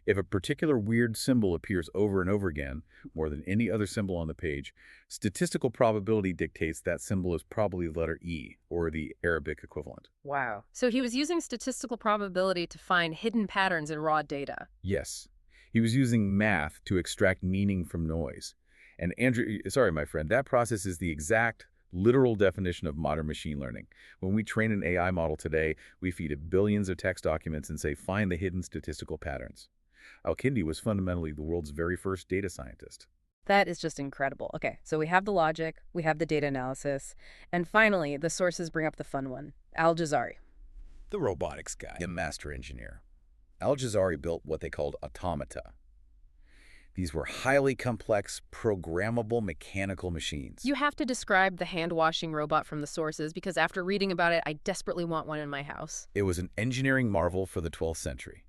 If a particular weird symbol appears over and over again, more than any other symbol on the page, statistical probability dictates that symbol is probably the letter E, or the Arabic equivalent. Wow. So he was using statistical probability to find hidden patterns in raw data. Yes. He was using math to extract meaning from noise. And Andrew, sorry, my friend, that process is the exact, literal definition of modern machine learning. When we train an AI model today, we feed it billions of text documents and say, find the hidden statistical patterns. Al-Kindi was fundamentally the world's very first data scientist. That is just incredible. Okay, so we have the logic, we have the data analysis, and finally, the sources bring up the fun one, Al-Jazari. The robotics guy. The master engineer. Al-Jazari built what they called automata. These were highly complex, programmable mechanical machines. You have to describe the hand-washing robot from the sources because after reading about it, I desperately want one in my house. It was an engineering marvel for the 12th century.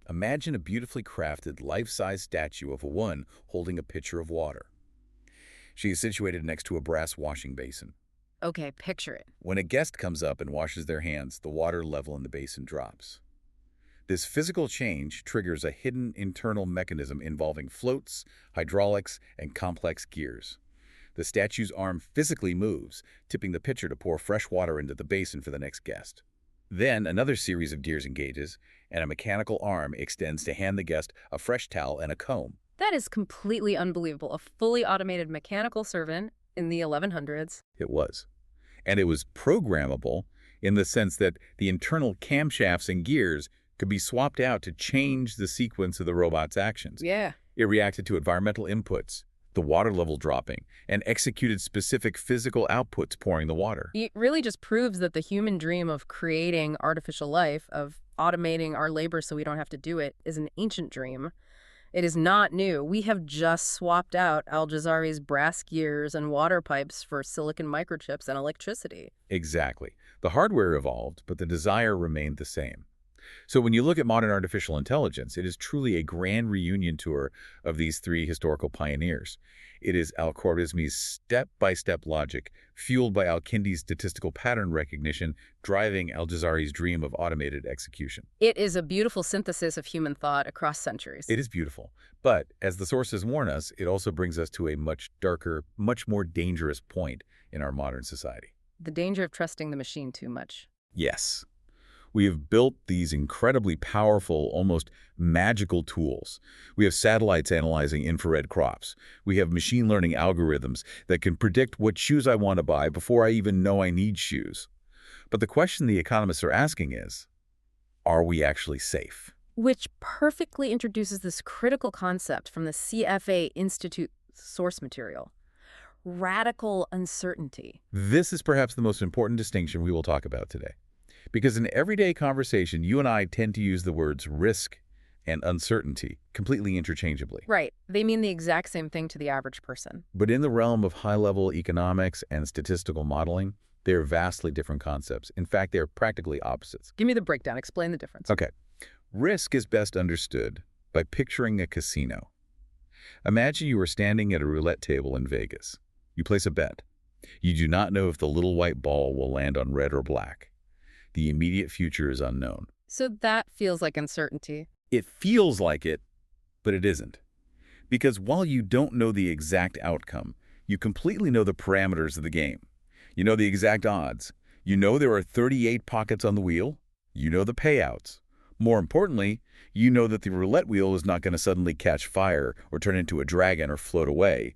Imagine a beautifully crafted, life-size statue of a woman holding a pitcher of water. She is situated next to a brass washing basin. Okay, picture it. When a guest comes up and washes their hands, the water level in the basin drops. This physical change triggers a hidden internal mechanism involving floats, hydraulics, and complex gears. The statue's arm physically moves, tipping the pitcher to pour fresh water into the basin for the next guest. Then another series of gears engages, and a mechanical arm extends to hand the guest a fresh towel and a comb. That is completely unbelievable. A fully automated mechanical servant in the 1100s. It was. And it was programmable in the sense that the internal camshafts and gears could be swapped out to change the sequence of the robot's actions. Yeah. It reacted to environmental inputs, the water level dropping, and executed specific physical outputs pouring the water. It really just proves that the human dream of creating artificial life, of automating our labor so we don't have to do it, is an ancient dream. It is not new. We have just swapped out Al-Jazari's brass gears and water pipes for silicon microchips and electricity. Exactly. The hardware evolved, but the desire remained the same. So when you look at modern artificial intelligence, it is truly a grand reunion tour of these three historical pioneers. It is Al-Khwarizmi's step-by-step logic, fueled by Al-Kindi's statistical pattern recognition, driving Al-Jazari's dream of automated execution. It is a beautiful synthesis of human thought across centuries. It is beautiful. But, as the sources warn us, it also brings us to a much darker, much more dangerous point in our modern society. The danger of trusting the machine too much. Yes. We have built these incredibly powerful, almost magical tools. We have satellites analyzing infrared crops. We have machine learning algorithms that can predict what shoes I want to buy before I even know I need shoes. But the question the economists are asking is, are we actually safe? Which perfectly introduces this critical concept from the CFA Institute source material. Radical uncertainty. This is perhaps the most important distinction we will talk about today. Because in everyday conversation, you and I tend to use the words risk and uncertainty completely interchangeably. Right. They mean the exact same thing to the average person. But in the realm of high-level economics and statistical modeling, they're vastly different concepts. In fact, they're practically opposites. Give me the breakdown. Explain the difference. Okay. Risk is best understood by picturing a casino. Imagine you are standing at a roulette table in Vegas. You place a bet. You do not know if the little white ball will land on red or black. The immediate future is unknown. So that feels like uncertainty. It feels like it, but it isn't. Because while you don't know the exact outcome, you completely know the parameters of the game. You know the exact odds. You know there are 38 pockets on the wheel. You know the payouts. More importantly, you know that the roulette wheel is not going to suddenly catch fire or turn into a dragon or float away.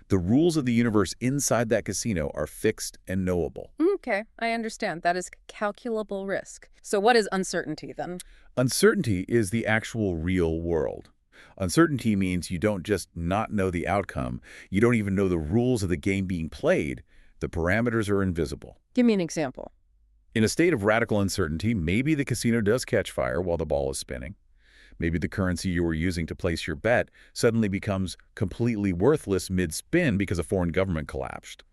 The rules of the universe inside that casino are fixed and knowable. Okay, I understand. That is calculable risk. So what is uncertainty then? Uncertainty is the actual real world. Uncertainty means you don't just not know the outcome. You don't even know the rules of the game being played. The parameters are invisible. Give me an example. In a state of radical uncertainty, maybe the casino does catch fire while the ball is spinning. Maybe the currency you were using to place your bet suddenly becomes completely worthless mid-spin because a foreign government collapsed.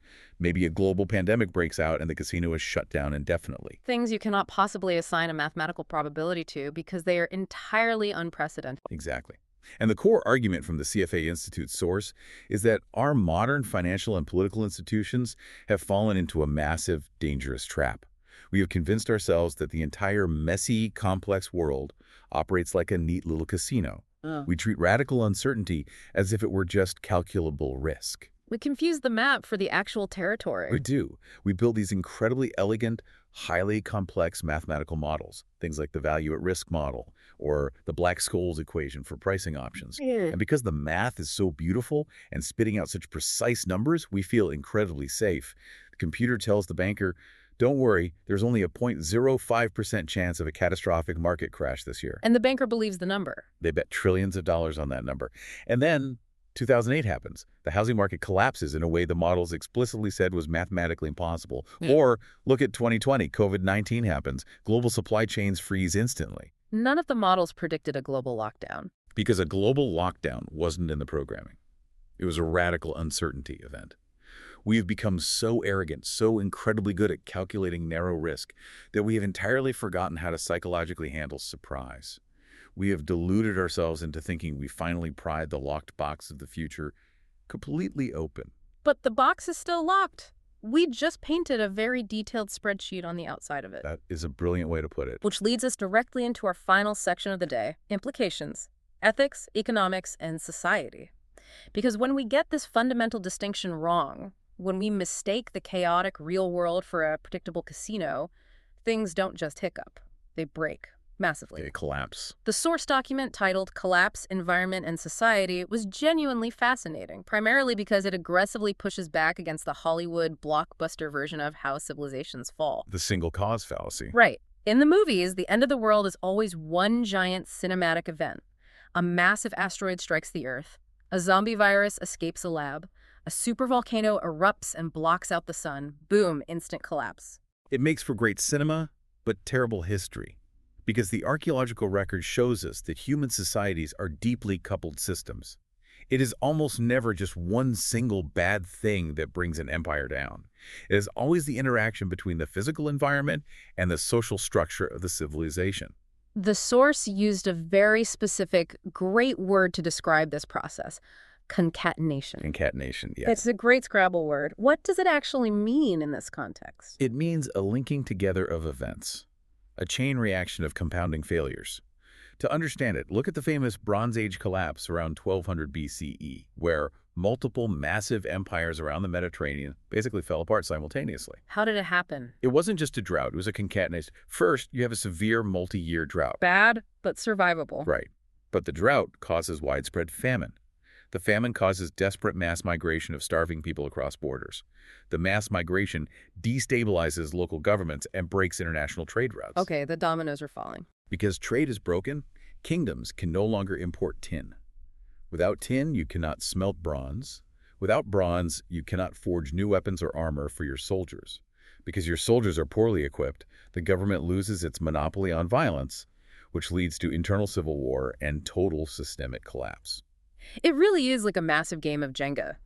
Maybe a global pandemic breaks out and the casino is shut down indefinitely. Things you cannot possibly assign a mathematical probability to because they are entirely unprecedented. Exactly. And the core argument from the CFA Institute source is that our modern financial and political institutions have fallen into a massive, dangerous trap. We have convinced ourselves that the entire messy, complex world operates like a neat little casino. We treat radical uncertainty as if it were just calculable risk. We confuse the map for the actual territory. We do. We build these incredibly elegant, highly complex mathematical models, things like the value at risk model or the Black-Scholes equation for pricing options. And because the math is so beautiful and spitting out such precise numbers, we feel incredibly safe. The computer tells the banker, don't worry, there's only a 0.05% chance of a catastrophic market crash this year. And the banker believes the number. They bet trillions of dollars on that number. And then 2008 happens. The housing market collapses in a way the models explicitly said was mathematically impossible. Or look at 2020, COVID-19 happens. Global supply chains freeze instantly. None of the models predicted a global lockdown. Because a global lockdown wasn't in the programming. It was a radical uncertainty event. We have become so arrogant, so incredibly good at calculating narrow risk, that we have entirely forgotten how to psychologically handle surprise. We have deluded ourselves into thinking we finally pried the locked box of the future completely open. But the box is still locked. We just painted a very detailed spreadsheet on the outside of it. That is a brilliant way to put it. Which leads us directly into our final section of the day, implications, ethics, economics, and society. Because when we get this fundamental distinction wrong, when we mistake the chaotic real world for a predictable casino, things don't just hiccup. They break massively. They collapse. The source document titled Collapse, Environment, and Society was genuinely fascinating, primarily because it aggressively pushes back against the Hollywood blockbuster version of how civilizations fall. The single cause fallacy. Right. In the movies, the end of the world is always one giant cinematic event. A massive asteroid strikes the Earth. A zombie virus escapes a lab. A supervolcano erupts and blocks out the sun. Boom, instant collapse. It makes for great cinema, but terrible history. Because the archaeological record shows us that human societies are deeply coupled systems. It is almost never just one single bad thing that brings an empire down. It is always the interaction between the physical environment and the social structure of the civilization. The source used a very specific, great word to describe this process: concatenation. Concatenation, yes. It's a great Scrabble word. What does it actually mean in this context? It means a linking together of events, a chain reaction of compounding failures. To understand it, look at the famous Bronze Age collapse around 1200 BCE, where multiple massive empires around the Mediterranean basically fell apart simultaneously. How did it happen? It wasn't just a drought, it was a concatenation. First, you have a severe multi-year drought. Bad, but survivable. Right. But the drought causes widespread famine. The famine causes desperate mass migration of starving people across borders. The mass migration destabilizes local governments and breaks international trade routes. Okay, the dominoes are falling. Because trade is broken, kingdoms can no longer import tin. Without tin, you cannot smelt bronze. Without bronze, you cannot forge new weapons or armor for your soldiers. Because your soldiers are poorly equipped, the government loses its monopoly on violence, which leads to internal civil war and total systemic collapse. It really is like a massive game of Jenga.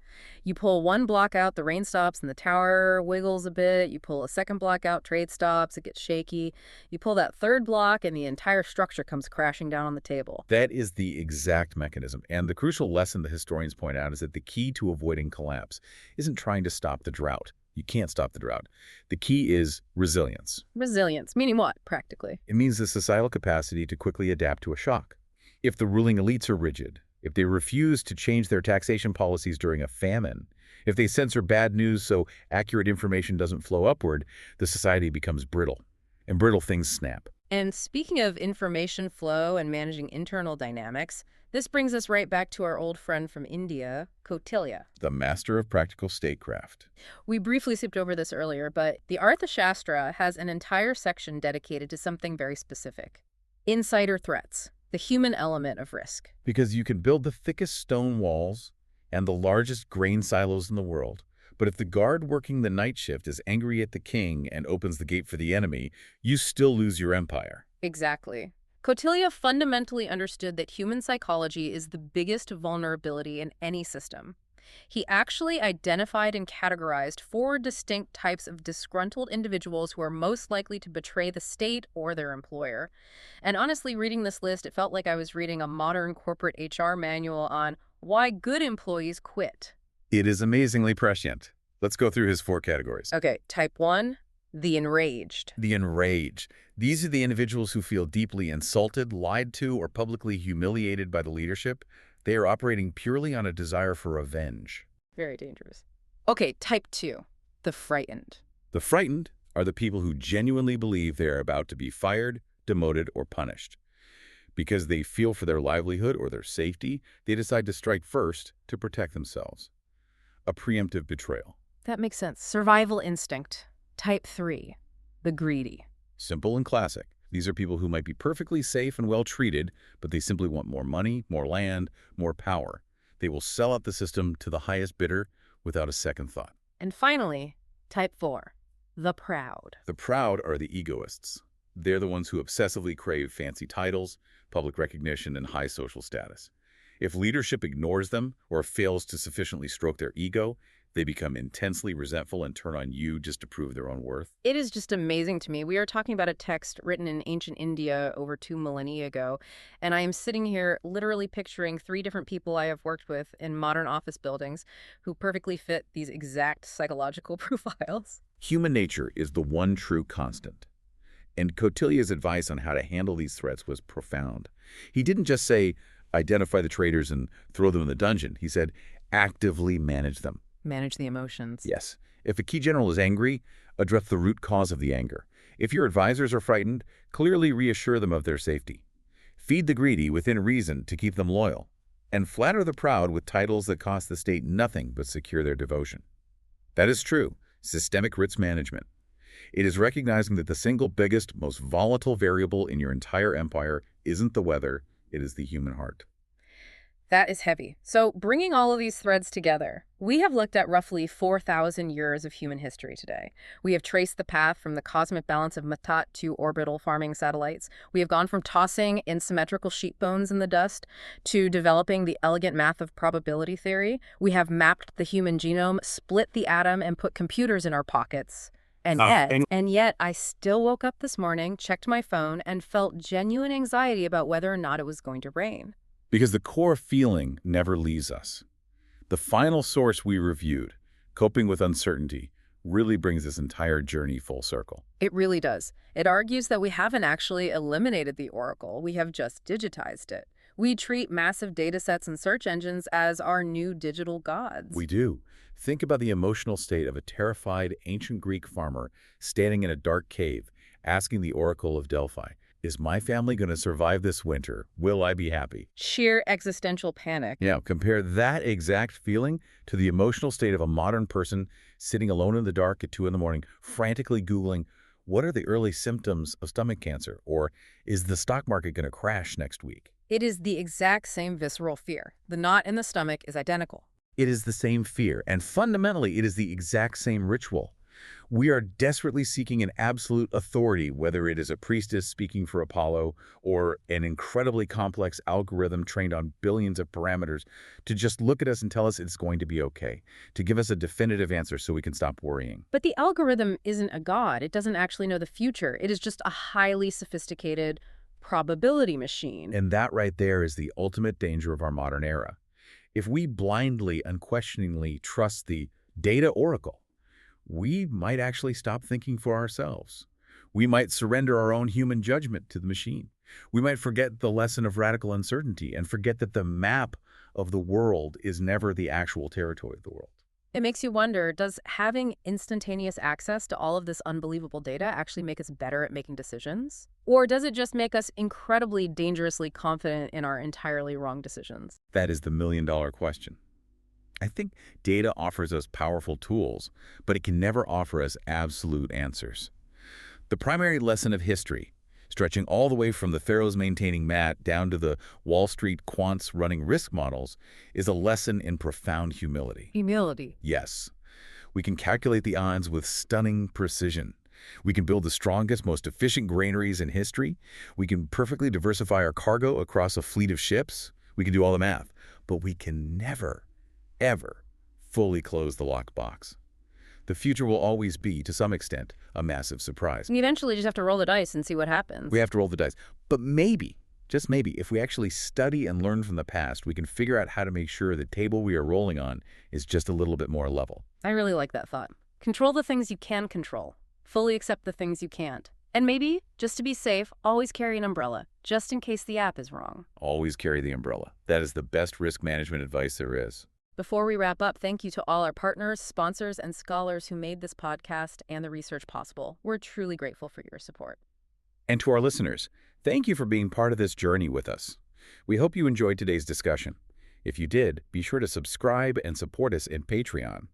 You pull one block out, the rain stops, and the tower wiggles a bit. You pull a second block out, trade stops, it gets shaky. You pull that third block, and the entire structure comes crashing down on the table. That is the exact mechanism. And the crucial lesson the historians point out is that the key to avoiding collapse isn't trying to stop the drought. You can't stop the drought. The key is resilience. Resilience, meaning what, practically? It means the societal capacity to quickly adapt to a shock. If the ruling elites are rigid, if they refuse to change their taxation policies during a famine, if they censor bad news so accurate information doesn't flow upward, the society becomes brittle. And brittle things snap. And speaking of information flow and managing internal dynamics, this brings us right back to our old friend from India, Kautilya. The master of practical statecraft. We briefly skipped over this earlier, but the Arthashastra has an entire section dedicated to something very specific: insider threats. The human element of risk. Because you can build the thickest stone walls and the largest grain silos in the world, but if the guard working the night shift is angry at the king and opens the gate for the enemy, you still lose your empire. Exactly. Kautilya fundamentally understood that human psychology is the biggest vulnerability in any system. He actually identified and categorized 4 distinct types of disgruntled individuals who are most likely to betray the state or their employer. And honestly, reading this list, it felt like I was reading a modern corporate HR manual on why good employees quit. It is amazingly prescient. Let's go through his 4 categories. Okay, type 1, the enraged. The enraged. These are the individuals who feel deeply insulted, lied to, or publicly humiliated by the leadership. They are operating purely on a desire for revenge. Very dangerous. Okay, type 2, the frightened. The frightened are the people who genuinely believe they are about to be fired, demoted, or punished. Because they feel for their livelihood or their safety, they decide to strike first to protect themselves. A preemptive betrayal. That makes sense. Survival instinct. Type 3, the greedy. Simple and classic. These are people who might be perfectly safe and well treated, but they simply want more money, more land, more power. They will sell out the system to the highest bidder without a second thought. And finally, type 4, the proud. The proud are the egoists. They're the ones who obsessively crave fancy titles, public recognition, and high social status. If leadership ignores them or fails to sufficiently stroke their ego, they become intensely resentful and turn on you just to prove their own worth. It is just amazing to me. We are talking about a text written in ancient India over 2 millennia ago, and I am sitting here literally picturing 3 different people I have worked with in modern office buildings who perfectly fit these exact psychological profiles. Human nature is the one true constant. And Kautilya's advice on how to handle these threats was profound. He didn't just say, identify the traitors and throw them in the dungeon. He said, actively manage them. Manage the emotions. Yes. If a key general is angry, address the root cause of the anger. If your advisors are frightened, clearly reassure them of their safety. Feed the greedy within reason to keep them loyal. And flatter the proud with titles that cost the state nothing but secure their devotion. That is true. Systemic risk management. It is recognizing that the single biggest, most volatile variable in your entire empire isn't the weather, it is the human heart. That is heavy. So bringing all of these threads together, we have looked at roughly 4,000 years of human history today. We have traced the path from the cosmic balance of Matat to orbital farming satellites. We have gone from tossing asymmetrical sheep bones in the dust to developing the elegant math of probability theory. We have mapped the human genome, split the atom, and put computers in our pockets. And yet, I still woke up this morning, checked my phone, and felt genuine anxiety about whether or not it was going to rain. Because the core feeling never leaves us. The final source we reviewed, coping with uncertainty, really brings this entire journey full circle. It really does. It argues that we haven't actually eliminated the oracle, we have just digitized it. We treat massive data sets and search engines as our new digital gods. We do. Think about the emotional state of a terrified ancient Greek farmer standing in a dark cave, asking the oracle of Delphi, is my family going to survive this winter? Will I be happy? Sheer existential panic. Yeah, compare that exact feeling to the emotional state of a modern person sitting alone in the dark at 2 in the morning, frantically Googling, what are the early symptoms of stomach cancer? Or is the stock market going to crash next week? It is the exact same visceral fear. The knot in the stomach is identical. It is the same fear, and fundamentally, it is the exact same ritual. We are desperately seeking an absolute authority, whether it is a priestess speaking for Apollo or an incredibly complex algorithm trained on billions of parameters, to just look at us and tell us it's going to be okay, to give us a definitive answer so we can stop worrying. But the algorithm isn't a god. It doesn't actually know the future. It is just a highly sophisticated probability machine. And that right there is the ultimate danger of our modern era. If we blindly, unquestioningly trust the data oracle, we might actually stop thinking for ourselves. We might surrender our own human judgment to the machine. We might forget the lesson of radical uncertainty and forget that the map of the world is never the actual territory of the world. It makes you wonder, does having instantaneous access to all of this unbelievable data actually make us better at making decisions? Or does it just make us incredibly dangerously confident in our entirely wrong decisions? That is the million-dollar question. I think data offers us powerful tools, but it can never offer us absolute answers. The primary lesson of history, stretching all the way from the pharaohs maintaining math down to the Wall Street quants running risk models, is a lesson in profound humility. Humility. Yes. We can calculate the odds with stunning precision. We can build the strongest, most efficient granaries in history. We can perfectly diversify our cargo across a fleet of ships. We can do all the math. But we can never, ever fully close the lockbox. The future will always be, to some extent, a massive surprise. We eventually just have to roll the dice and see what happens. We have to roll the dice. But maybe, just maybe, if we actually study and learn from the past, we can figure out how to make sure the table we are rolling on is just a little bit more level. I really like that thought. Control the things you can control. Fully accept the things you can't. And maybe, just to be safe, always carry an umbrella, just in case the app is wrong. Always carry the umbrella. That is the best risk management advice there is. Before we wrap up, thank you to all our partners, sponsors, and scholars who made this podcast and the research possible. We're truly grateful for your support. And to our listeners, thank you for being part of this journey with us. We hope you enjoyed today's discussion. If you did, be sure to subscribe and support us in Patreon.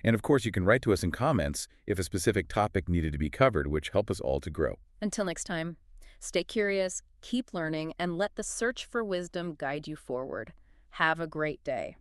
And of course, you can write to us in comments if a specific topic needed to be covered, which help us all to grow. Until next time, stay curious, keep learning, and let the search for wisdom guide you forward. Have a great day.